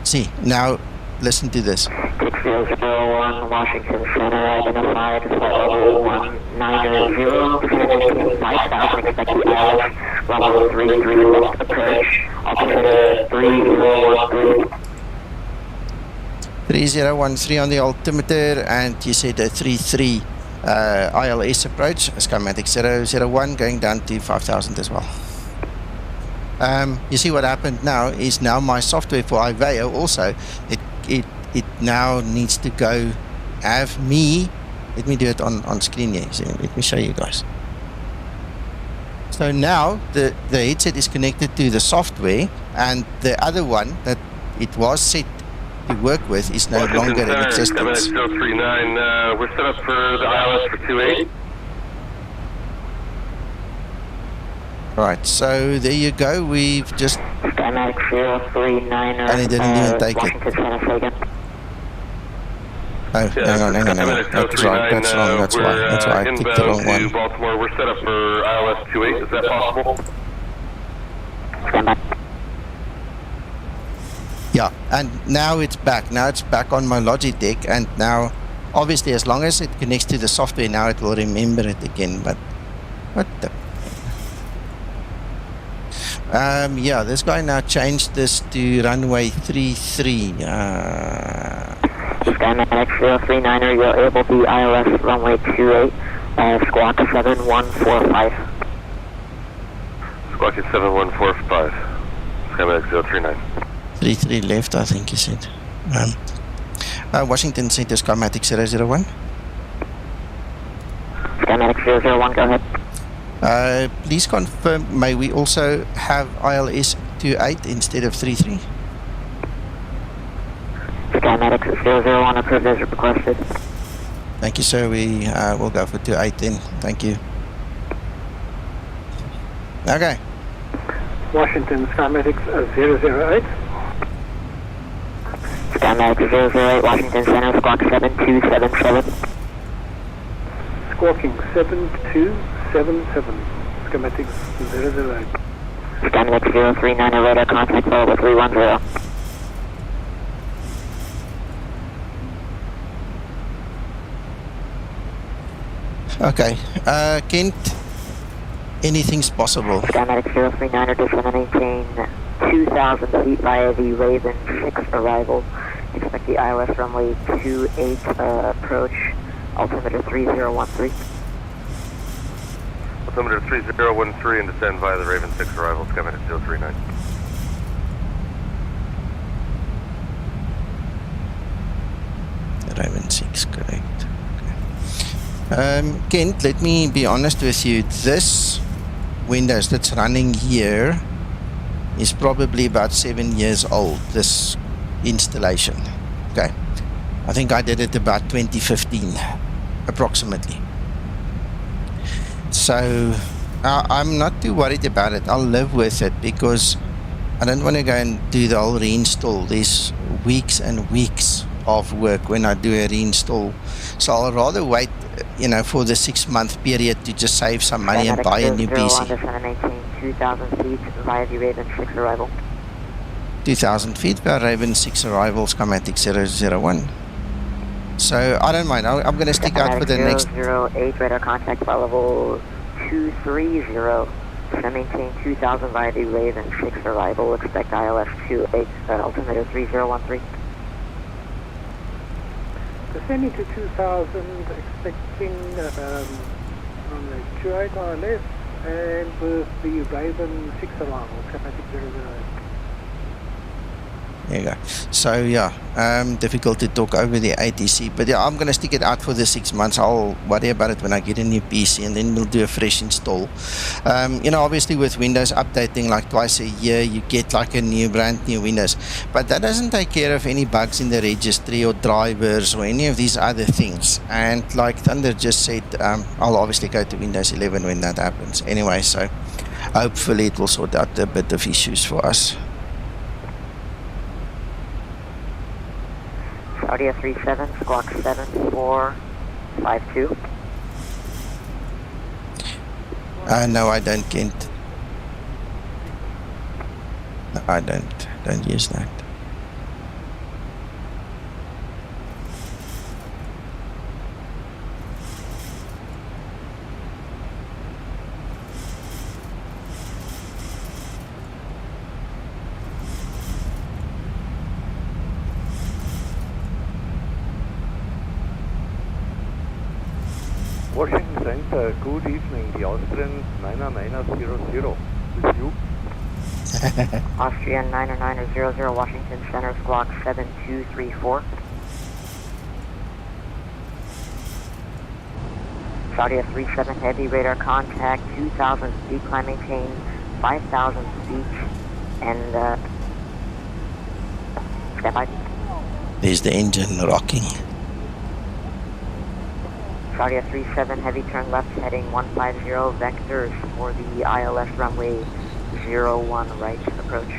[SPEAKER 1] See, now listen to this.
[SPEAKER 8] 6001 Washington Center identified flight level 190, 5000 expected ILS, level 33 left approach, altimeter 3013.
[SPEAKER 1] 3013 on the altimeter, and you said a 33 ILS approach, Skymatix 001 going down to 5000 as well. You see what happened now is now my software for iVeo also, it now needs to go have me, let me do it on screen here, so let me show you guys. So now the headset is connected to the software, and the other one that it was set to work with is no longer in existence.
[SPEAKER 3] 039, we're set up for the ILS for 28.
[SPEAKER 1] Right, so there you go, we've just...
[SPEAKER 8] Skymatix 039,
[SPEAKER 1] and it didn't even take it. Oh, hang on. That's right, that's wrong, that's why I picked the wrong one.
[SPEAKER 3] Baltimore, we're set up for ILS 28, is that possible?
[SPEAKER 1] Yeah, and now it's back. Now it's back on my Logitech, and now, obviously, as long as it connects to the software, now it will remember it again. But what the? Yeah, this guy now changed this to runway 33.
[SPEAKER 8] Skymatix 039er, you're able to ILS runway 28, squawk 7145.
[SPEAKER 3] Squawk 7145. Skymatix 039.
[SPEAKER 1] 33 left, I think you said. Washington Center, Skymatix 001.
[SPEAKER 8] Skymatix 001, go ahead.
[SPEAKER 1] Please confirm, may we also have ILS 28 instead of 33?
[SPEAKER 8] Skymatix 001, approved as requested.
[SPEAKER 1] Thank you, sir. We will go for 28 then. Thank you. Okay.
[SPEAKER 2] Washington Skymatix 008.
[SPEAKER 8] Skymatix 008, Washington Center, squawk 7277.
[SPEAKER 2] Squawking 7277. Skymatix 008.
[SPEAKER 8] Skymatix 039, radar contact level 310.
[SPEAKER 1] Okay. Kent, anything's possible.
[SPEAKER 8] Skymatix 039, descend and maintain 2,000 feet via the Raven 6 arrival. Expect the ILS runway 28 approach, altimeter 3013.
[SPEAKER 3] Altimeter 3013 and descend via the Raven 6 arrival, Skymatix 039.
[SPEAKER 1] Raven 6, correct. Okay. Kent, let me be honest with you. This Windows that's running here is probably about 7 years old, this installation. Okay. I think I did it about 2015, approximately. So I'm not too worried about it. I'll live with it because I don't want to go and do the whole reinstall. There's weeks and weeks of work when I do a reinstall. So I'll rather wait, for the 6-month period to just save some money and buy a new PC.
[SPEAKER 8] 2,000 feet via the Raven 6 arrival.
[SPEAKER 1] 2,000 feet via Raven 6 arrival, Skymatix 001. So I don't mind. I'm going to stick out for the next.
[SPEAKER 8] 008 radar contact level 230. Descend maintain 2,000 via the Raven 6 arrival. Expect ILS 28 altimeter 3013.
[SPEAKER 2] Descending to 2,000, expecting on the 28 ILS and with the Raven 6 arrival, Skymatix 008.
[SPEAKER 1] There you go. So yeah, difficult to talk over the ATC, but yeah, I'm gonna stick it out for the 6 months. I'll worry about it when I get a new PC, and then we'll do a fresh install. Obviously with Windows updating like twice a year, you get like a brand new Windows, but that doesn't take care of any bugs in the registry or drivers or any of these other things. And like Thunder just said, I'll obviously go to Windows 11 when that happens. Anyway, so hopefully it will sort out a bit of issues for us.
[SPEAKER 8] Audio 37, squawk 7452.
[SPEAKER 1] No, I don't, Kent. I don't use that.
[SPEAKER 12] Washington Center, good evening, the Austrian 99900 with you.
[SPEAKER 8] Austrian 99900, Washington Center, squawk 7234. Saudia 37 Heavy, radar contact, 2,000 feet, climb maintain 5,000 feet, and stand by.
[SPEAKER 1] There's the engine rocking.
[SPEAKER 8] Saudia 37 Heavy, turn left heading 150, vectors for the ILS runway 01 right approach,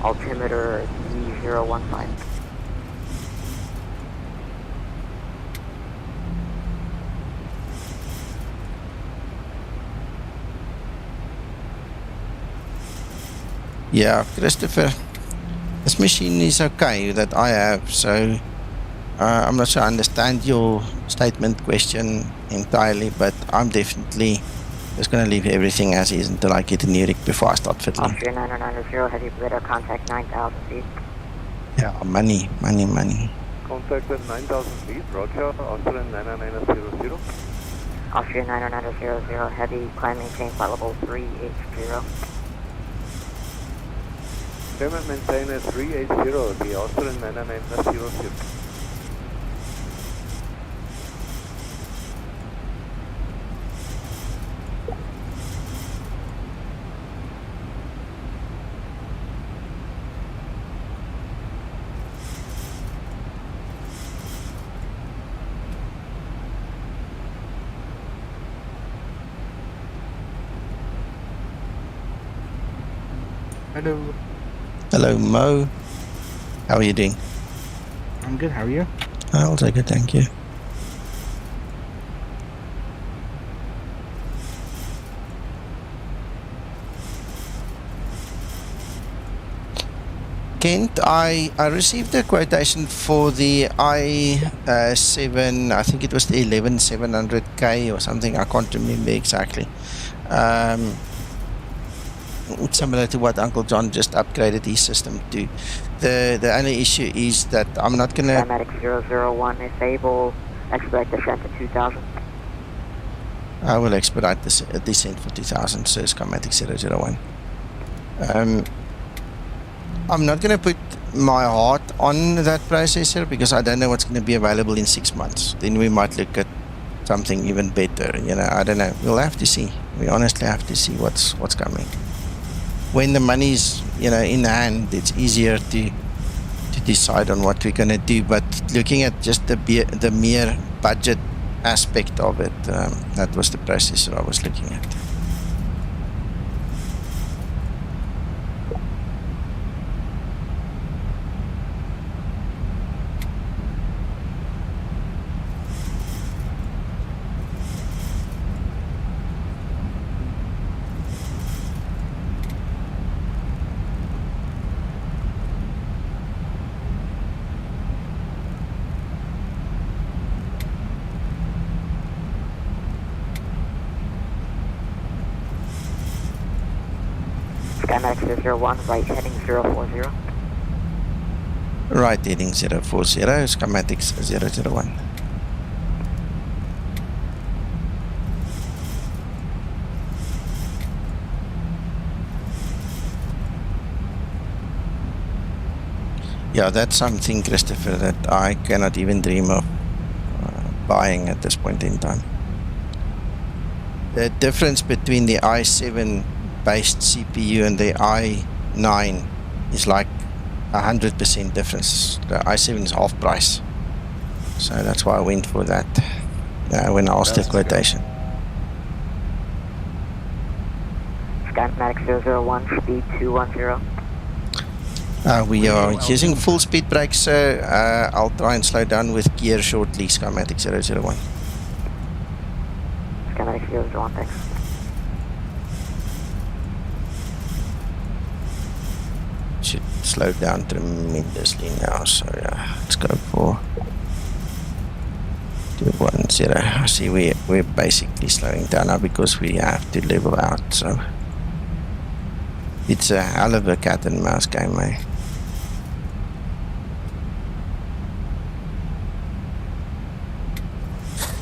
[SPEAKER 8] altimeter 3015.
[SPEAKER 1] Yeah, Christopher, this machine is okay that I have, so I'm not sure I understand your statement question entirely, but I'm definitely just going to leave everything as is until I get a new rig before I start fiddling.
[SPEAKER 8] Austrian 990, heavy radar contact 9,000 feet.
[SPEAKER 1] Yeah, money.
[SPEAKER 12] Contact at 9,000 feet, roger, Austrian 99900.
[SPEAKER 8] Austrian 990, heavy, climb maintain flight level 380.
[SPEAKER 12] Climb maintain at 380, the Austrian 99900.
[SPEAKER 13] Hello.
[SPEAKER 1] Hello, Mo. How are you doing?
[SPEAKER 13] I'm good. How are you?
[SPEAKER 1] I'll take it, thank you. Kent, I received a quotation for the i7, I think it was the 11700K or something, I can't remember exactly. It's similar to what Uncle John just upgraded his system to. The only issue is that I'm not going to...
[SPEAKER 8] Skymatix 001, disable, expedite descent to 2000.
[SPEAKER 1] I will expedite this descent for 2000, so Skymatix 001. I'm not going to put my heart on that processor because I don't know what's going to be available in 6 months. Then we might look at something even better. You know, I don't know. We'll have to see. We honestly have to see what's coming. When the money's, you know, in hand, it's easier to decide on what we're going to do. But looking at just the mere budget aspect of it, that was the processor I was looking at.
[SPEAKER 8] Skymatix 001, right heading 040.
[SPEAKER 1] Right heading 040, Skymatix 001. Yeah, that's something, Christopher, that I cannot even dream of buying at this point in time. The difference between the i7 based CPU and the i9 is like 100% difference. The i7 is half price, so that's why I went for that when I asked the quotation.
[SPEAKER 8] Skymatix 001, speed 210.
[SPEAKER 1] We are using full speed brakes, so I'll try and slow down with gear shortly. Skymatix 001.
[SPEAKER 8] Skymatix 001, thanks.
[SPEAKER 1] should slow down tremendously now. So yeah, let's go for 210. I see we're basically slowing down now because we have to level out. So it's a hell of a cat and mouse game, eh?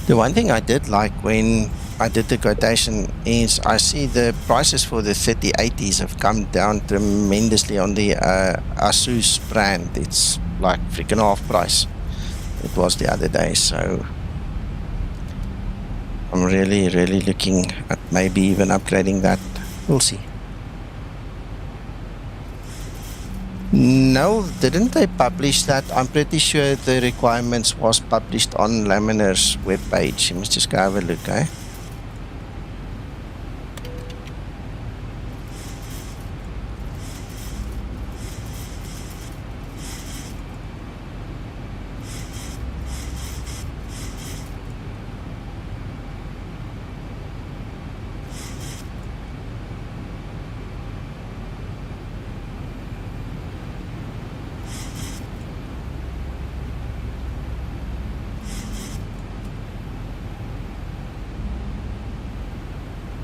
[SPEAKER 1] The one thing I did like when I did the quotation is I see the prices for the 3080s have come down tremendously on the Asus brand. It's like freaking half price. It was the other day, so I'm really looking at maybe even upgrading that. We'll see. No, didn't they publish that? I'm pretty sure the requirements was published on Laminar's webpage. You must just go have a look, eh?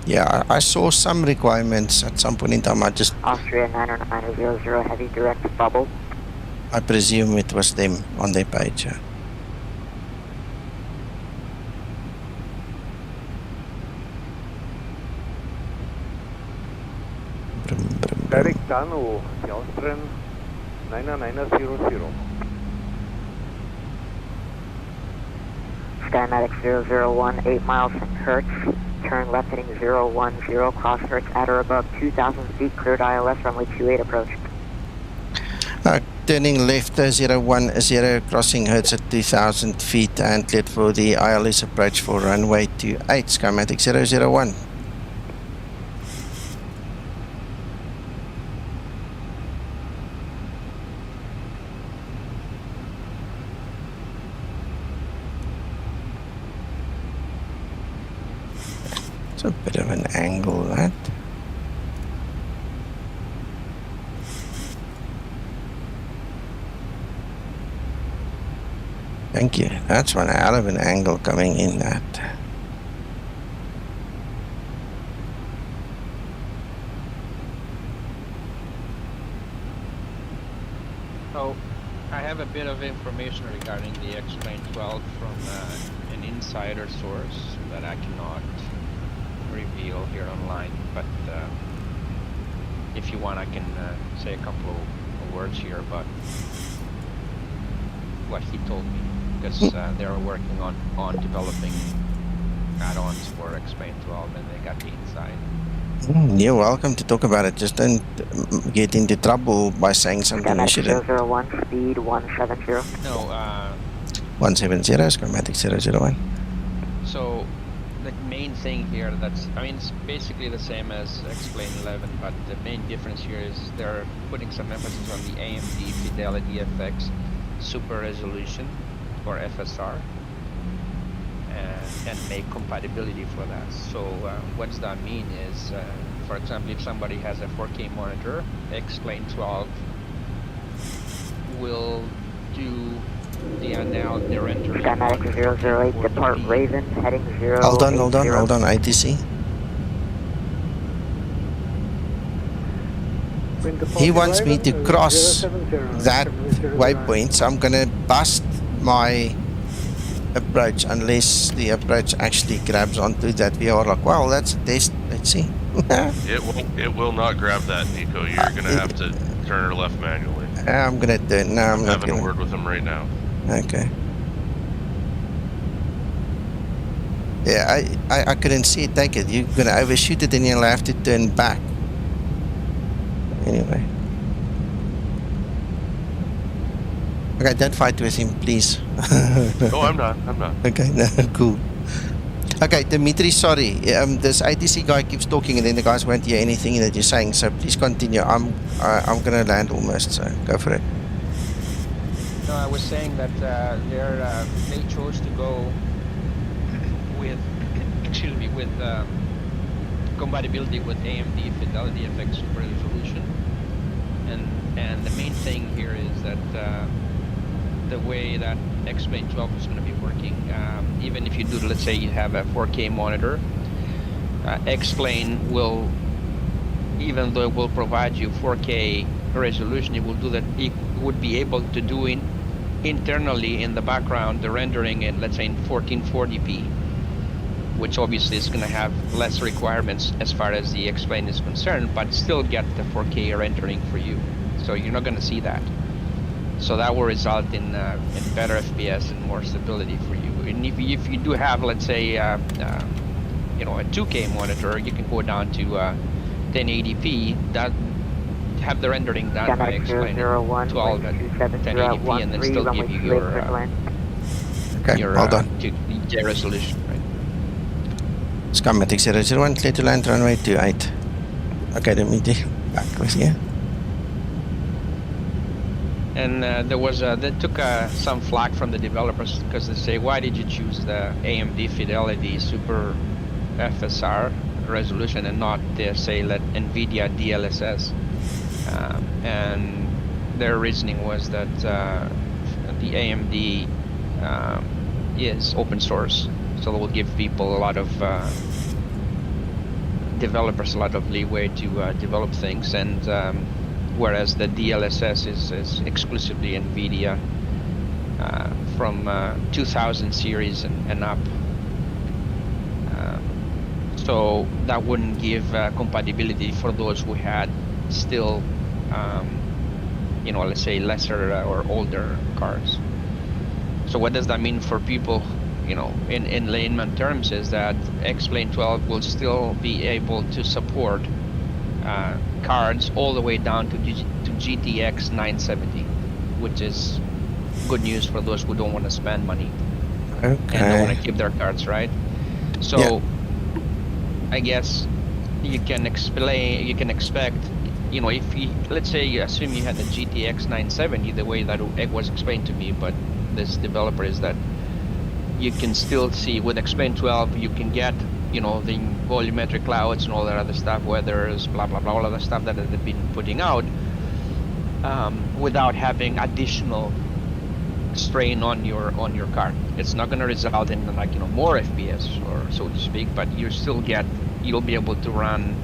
[SPEAKER 1] Yeah, I saw some requirements at some point in time. I just...
[SPEAKER 8] Austria 90900 heavy direct bubble.
[SPEAKER 1] I presume it was them on their page. Yeah.
[SPEAKER 12] Derek Dano, the Austrian 90900.
[SPEAKER 8] Skymatix 001, 8 miles from Hertz. Turn left heading 010, cross Hertz at or above 2,000 feet, cleared ILS, runway 28 approach.
[SPEAKER 1] Turning left 010, crossing Hertz at 2,000 feet and cleared for the ILS approach for runway 28, Skymatix 001. A bit of an angle, that. Thank you. That's one hell of an angle coming in, that.
[SPEAKER 4] So I have a bit of information regarding the X-Plane 12 from an insider source that I cannot reveal here online, but if you want I can say a couple of words here about what he told me, because they're working on developing add-ons for X-Plane 12 and they got the inside.
[SPEAKER 1] You're welcome to talk about it, just don't get into trouble by saying something you shouldn't.
[SPEAKER 8] 001, speed 170.
[SPEAKER 4] No,
[SPEAKER 1] 170, Skymatix 001.
[SPEAKER 4] So the main thing here that's, I mean, it's basically the same as X-Plane 11, but the main difference here is they're putting some emphasis on the AMD Fidelity FX Super Resolution, or FSR, and make compatibility for that. So what does that mean is, for example, if somebody has a 4K monitor, X-Plane 12 will do the rendering.
[SPEAKER 8] Skymatix 008, depart Raven, heading 0.
[SPEAKER 1] Hold on, ATC. He wants me to cross that waypoint, so I'm gonna bust my approach unless the approach actually grabs onto that VR. Like, well, that's a test. Let's see.
[SPEAKER 3] It will not grab that, Nico. You're gonna have to turn her left manually.
[SPEAKER 1] I'm gonna turn. No, I'm not
[SPEAKER 3] having a word with him right now.
[SPEAKER 1] Okay. Yeah, I couldn't see it. Take it. You're gonna overshoot it, and you'll have to turn back. Anyway. Okay, don't fight with him, please.
[SPEAKER 3] No, I'm not.
[SPEAKER 1] Okay, no, cool. Okay, Dimitri, sorry. This ATC guy keeps talking, and then the guys won't hear anything that you're saying. So please continue. I'm gonna land almost. So go for it.
[SPEAKER 4] No, I was saying that they chose to go with, with compatibility with AMD Fidelity FX Super Resolution, And the main thing here is that the way that X-Plane 12 is going to be working, even if you do, let's say you have a 4K monitor, X-Plane will, even though it will provide you 4K resolution, it will do that. It would be able to do internally in the background the rendering in, let's say, in 1440p, which obviously is going to have less requirements as far as the X-Plane is concerned, but still get the 4K rendering for you. So you're not going to see that. So that will result in better FPS and more stability for you. And if you do have, let's say, you know, a 2K monitor, you can go down to 1080p. That have the rendering done by X-Plane 12 at 1080p, and then still give you your
[SPEAKER 1] hold on.
[SPEAKER 4] DJ resolution, right?
[SPEAKER 1] Skymatix 001, clear to land, runway 28. Okay, let me back with here.
[SPEAKER 4] And there was they took some flack from the developers because they say, why did you choose the AMD Fidelity Super FSR resolution and not say let NVIDIA DLSS? And their reasoning was that the AMD is open source, so it will give people a lot of developers a lot of leeway to develop things, and whereas the DLSS is exclusively NVIDIA from 2000 series and up. So that wouldn't give compatibility for those who had still, you know, let's say lesser or older cars. So what does that mean for people? You know, in layman terms, is that X-Plane 12 will still be able to support cards all the way down to GTX 970, which is good news for those who don't want to spend money and don't want to keep their cards, right? So I guess you can expect, you know, if you, let's say you assume you had the GTX 970, the way that it was explained to me, but this developer, is that you can still see with X-Plane 12, you can get, you know, the volumetric clouds and all that other stuff, weathers, blah blah blah, all of the stuff that they've been putting out, without having additional strain on your card. It's not going to result in, like, you know, more FPS or so to speak, but you'll be able to run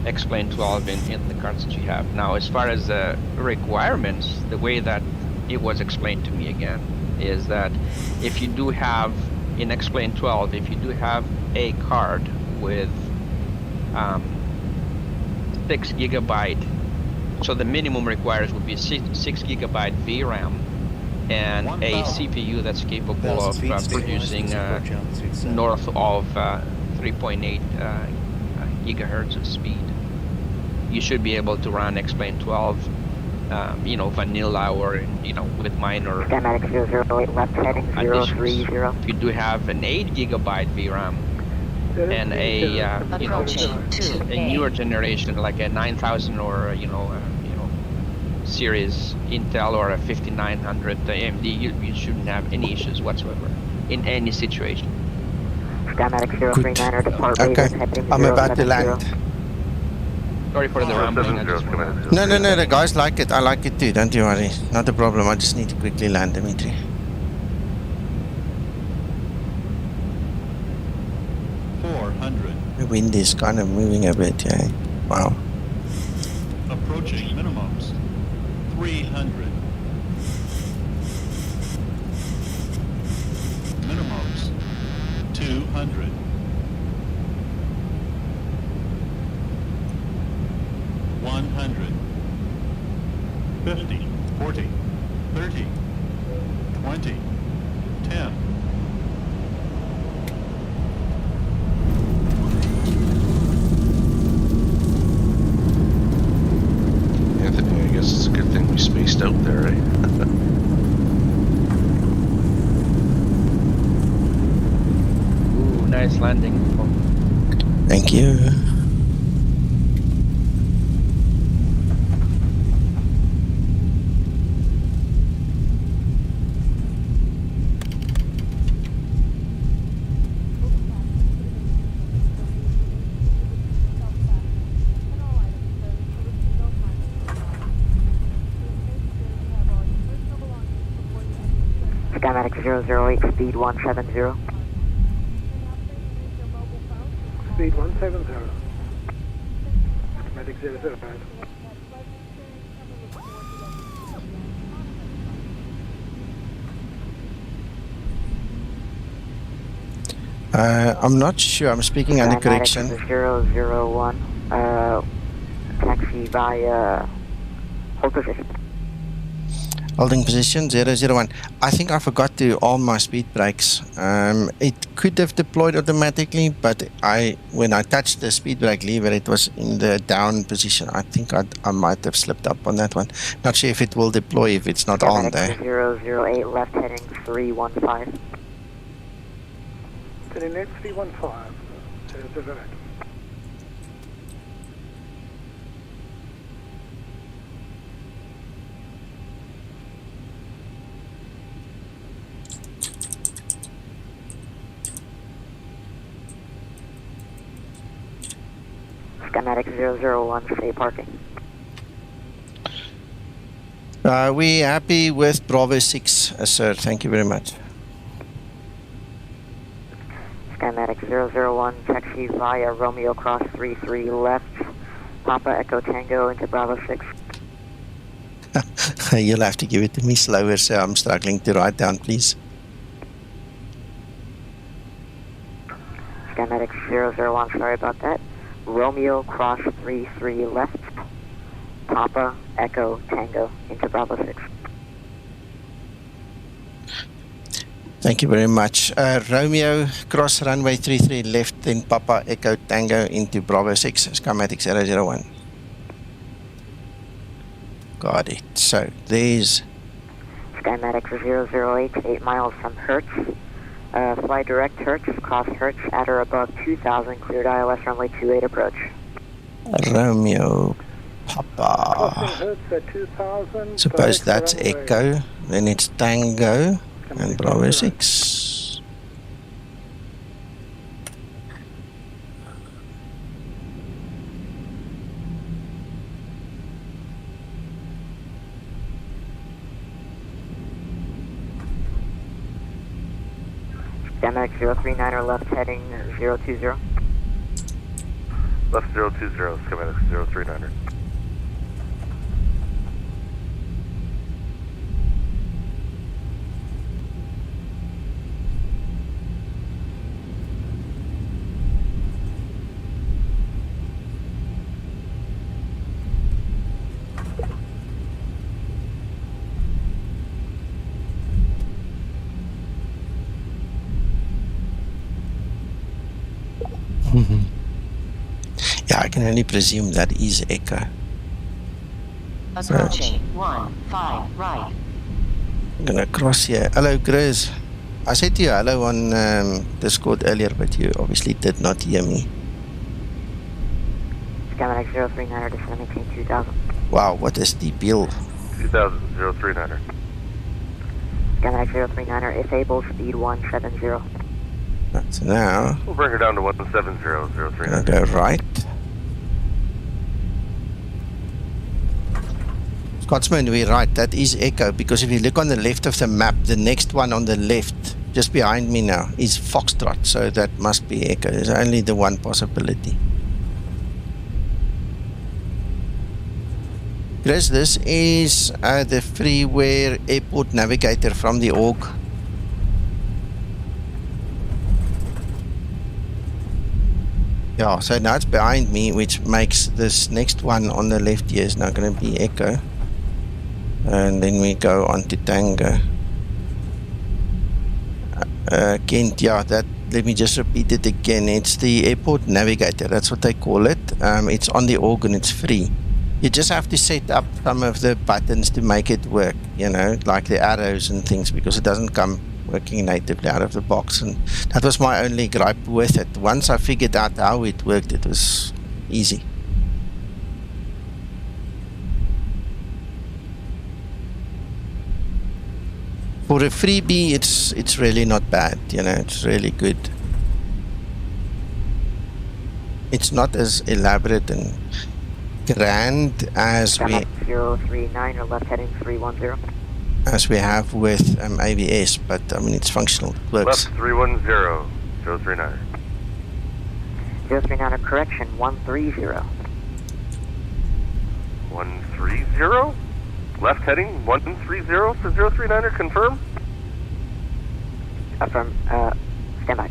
[SPEAKER 4] X-Plane 12 in the cards that you have. Now, as far as the requirements, the way that it was explained to me again is that if you do have in X-Plane 12, if you do have a card with 6 gigabyte, so the minimum requires would be 6 gigabyte VRAM and a CPU that's capable of producing north of 3.8 gigahertz of speed. You should be able to run X-Plane 12, you know, vanilla, or, you know, with minor additions. If you do have an 8 gigabyte VRAM and a you know, a newer generation like a 9000 or you know series Intel or a 5900 AMD, you shouldn't have any issues whatsoever in any situation.
[SPEAKER 1] Okay, I'm about to land.
[SPEAKER 4] Sorry for the rambling.
[SPEAKER 1] No, the guys like it. I like it too. Don't you worry. Not a problem. I just need to quickly land, Dimitri. The wind is kind of moving a bit, yeah. Wow.
[SPEAKER 14] Approaching minimums. 300. Minimums. 200. $100, 50, 40, 30, 20, 10.
[SPEAKER 3] Anthony, I guess it's a good thing we spaced out there, right?
[SPEAKER 4] Ooh, nice landing.
[SPEAKER 1] Thank you.
[SPEAKER 8] Skymatix 008, speed 170.
[SPEAKER 2] Speed 170. Skymatix 008.
[SPEAKER 1] I'm not sure. I'm speaking under correction.
[SPEAKER 8] Skymatix 001, taxi via hold position.
[SPEAKER 1] Holding position 001. I think I forgot to arm my speed brakes. It could have deployed automatically, but when I touched the speed brake lever, it was in the down position. I think I might have slipped up on that one. Not sure if it will deploy if it's not on there.
[SPEAKER 8] 008 left heading 315.
[SPEAKER 2] Heading left 315. 008.
[SPEAKER 8] Skymatix 001, stay parking.
[SPEAKER 1] We happy with Bravo 6, sir. Thank you very much.
[SPEAKER 8] Skymatix 001, taxi via Romeo Cross 33 left, Papa Echo Tango into Bravo 6.
[SPEAKER 1] You'll have to give it to me slower, sir. I'm struggling to write down, please.
[SPEAKER 8] Skymatix 001, sorry about that. Romeo Cross 33 left, Papa Echo Tango into Bravo 6.
[SPEAKER 1] Thank you very much. Romeo, cross runway 33 left, then Papa Echo Tango into Bravo 6, Skymatix 001. Got it. So there's
[SPEAKER 8] Skymatix 008, 8 miles from Hertz. Fly direct Hertz, cross Hertz at or above 2000, cleared ILS runway 28 approach.
[SPEAKER 1] Romeo, Papa.
[SPEAKER 2] Crossing Hertz at 2000.
[SPEAKER 1] Suppose that's Echo, then it's Tango and Bravo 6.
[SPEAKER 8] Skymatix 039er left heading 020.
[SPEAKER 12] Left 020, Skymatix 039er.
[SPEAKER 1] Yeah, I can only presume that is Echo.
[SPEAKER 15] Approaching 15 right.
[SPEAKER 1] I'm gonna cross here. Hello, Chris. I said to you hello on Discord earlier, but you obviously did not hear me.
[SPEAKER 8] Skymatix 039er, descend maintain 2000.
[SPEAKER 1] Wow, what a steep hill.
[SPEAKER 12] 2000, 039er.
[SPEAKER 8] Skymatix 039er, if able, speed 170.
[SPEAKER 1] So now
[SPEAKER 12] We'll bring her down to 170, 039er.
[SPEAKER 1] I'll go right. Scotsman, we're right, that is Echo, because if you look on the left of the map, the next one on the left, just behind me now, is Foxtrot, so that must be Echo. There's only the one possibility. Chris, this is the freeware airport navigator from the org. Yeah, so now it's behind me, which makes this next one on the left here is now going to be Echo. And then we go on to Tango. Kent, yeah, let me just repeat it again. It's the airport navigator, that's what they call it. It's on the org and it's free. You just have to set up some of the buttons to make it work, you know, like the arrows and things, because it doesn't come working natively out of the box. And that was my only gripe with it. Once I figured out how it worked, it was easy. For a freebie, it's really not bad, you know, it's really good. It's not as elaborate and grand as we...
[SPEAKER 8] 039 or left heading 310.
[SPEAKER 1] as we have with AVS, but I mean it's functional. It works.
[SPEAKER 16] Left 310, 039er.
[SPEAKER 8] 039er, correction, 130.
[SPEAKER 16] 130? Left heading 130 for 039er, confirm?
[SPEAKER 8] Affirm, stand by.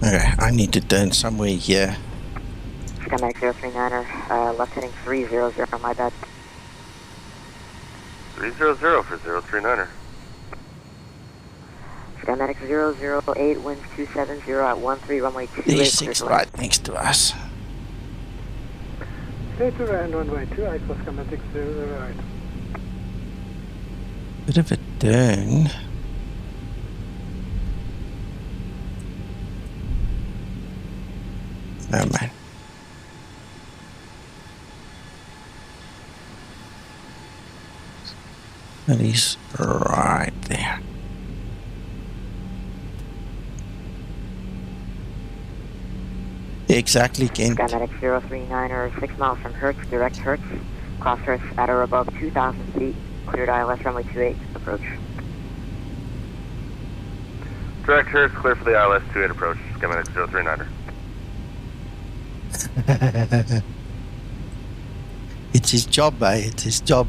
[SPEAKER 1] Okay, I need to turn somewhere here.
[SPEAKER 8] Skymatix 039er, left heading 300, my bad.
[SPEAKER 16] 300 for 039er.
[SPEAKER 8] Skymatix 008, winds 270 at 13, runway 28.
[SPEAKER 1] There's 6 right next to us.
[SPEAKER 2] Stay to land runway 28 for Skymatix 008.
[SPEAKER 1] Bit of a turn. No, man. That is right there. Exactly, Kent.
[SPEAKER 8] Skymatix 039er, 6 miles from Hertz, direct Hertz. Cross Hertz at or above 2,000 feet. Cleared ILS runway 28, approach.
[SPEAKER 16] Direct Hertz, clear for the ILS 28 approach. Skymatix 039er.
[SPEAKER 1] It's his job, eh? It's his job.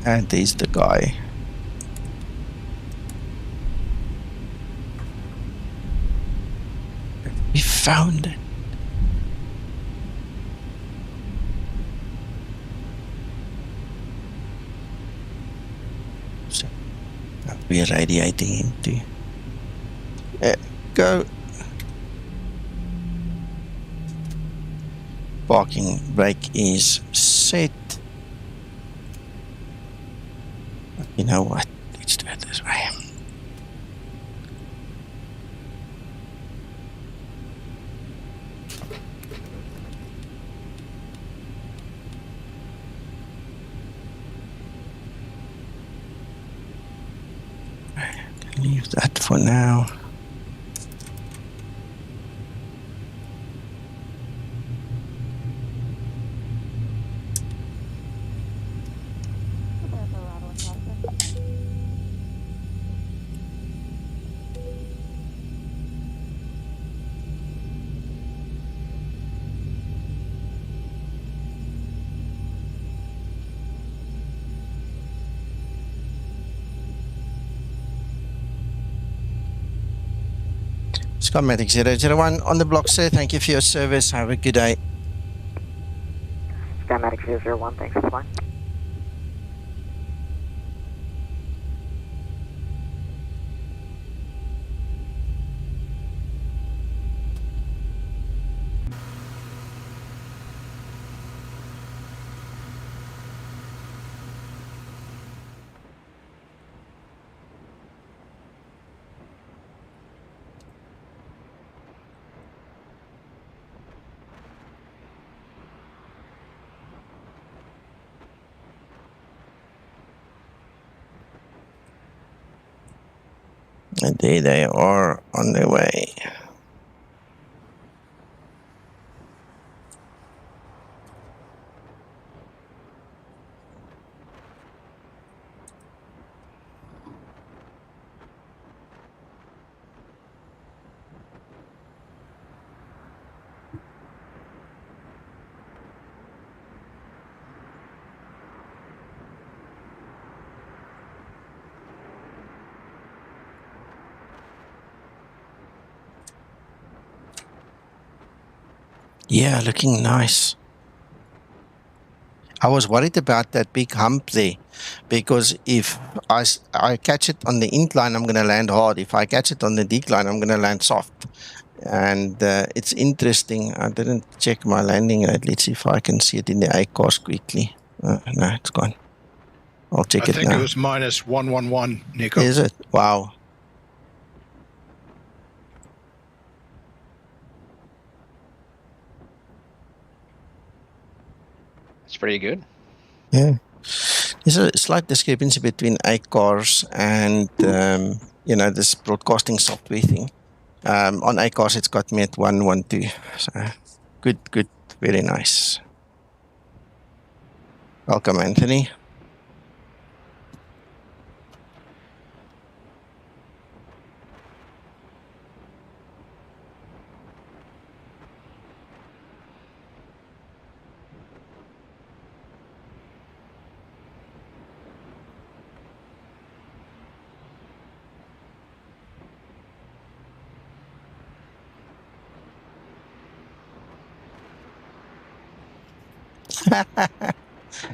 [SPEAKER 1] And there's the guy. We found it. So, we're radiating him too. Go. Parking brake is set. You know what? Let's do it this way. Leave that for now. Skymatix 001 on the block, sir. Thank you for your service. Have a good day.
[SPEAKER 8] Skymatix 001, thanks for flying.
[SPEAKER 1] And there they are on their way. Yeah, looking nice. I was worried about that big hump there, because if I catch it on the incline, I'm going to land hard. If I catch it on the decline, I'm going to land soft. And it's interesting. I didn't check my landing rate. Let's see if I can see it in the ACARS quickly. No, it's gone. I'll check it now.
[SPEAKER 11] I think it was minus 111, Nico.
[SPEAKER 1] Is it? Wow.
[SPEAKER 4] It's pretty good.
[SPEAKER 1] Yeah. There's a slight discrepancy between ACARS and, you know, this broadcasting software thing. On ACOS, it's got me at 112. So good, very nice. Welcome, Anthony.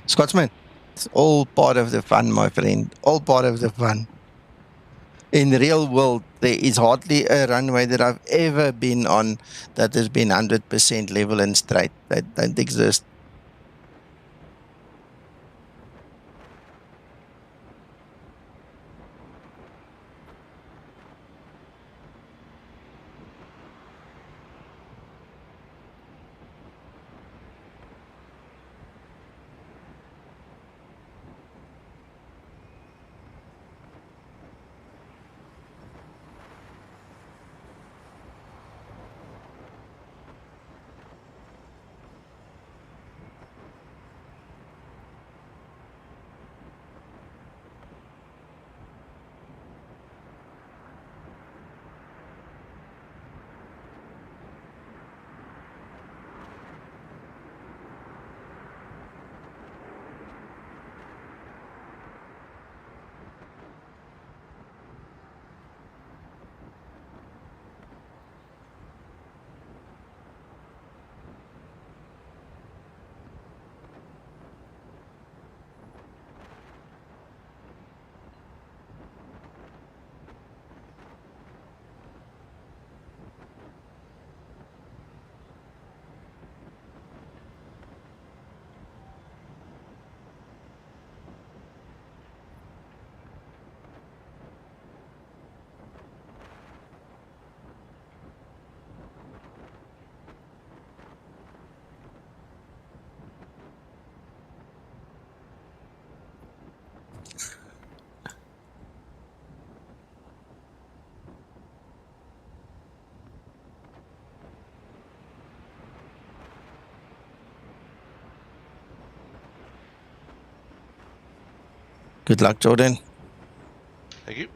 [SPEAKER 1] Scotsman, it's all part of the fun, my friend. All part of the fun. In the real world, there is hardly a runway that I've ever been on that has been 100% level and straight. That don't exist. Good luck, Jordan.
[SPEAKER 3] Thank you.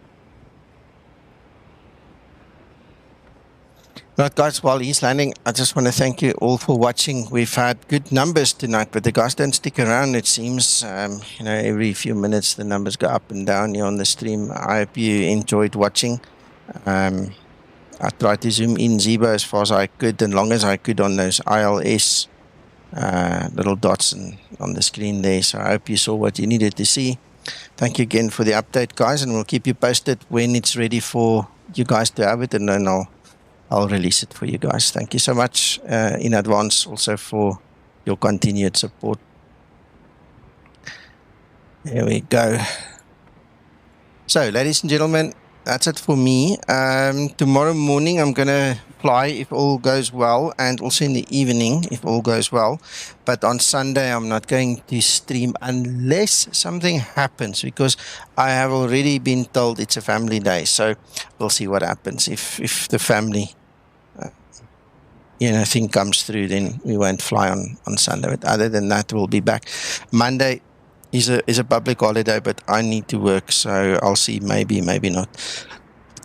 [SPEAKER 1] Right, guys, while he's landing, I just want to thank you all for watching. We've had good numbers tonight, but the guys don't stick around, it seems. Every few minutes the numbers go up and down here on the stream. I hope you enjoyed watching. I tried to zoom in Zibo as far as I could and long as I could on those ILS little dots on the screen there. So I hope you saw what you needed to see. Thank you again for the update, guys, and we'll keep you posted when it's ready for you guys to have it, and then I'll release it for you guys. Thank you so much in advance also for your continued support. There we go. So, ladies and gentlemen, that's it for me. Tomorrow morning I'm going to fly if all goes well, and also in the evening if all goes well. But on Sunday I'm not going to stream unless something happens, because I have already been told it's a family day. So we'll see what happens. If the family thing comes through, then we won't fly on Sunday. But other than that, we'll be back. Monday is a public holiday, but I need to work, so I'll see. Maybe not.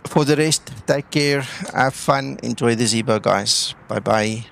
[SPEAKER 1] For the rest, take care, have fun, enjoy the Zibo, guys. Bye bye.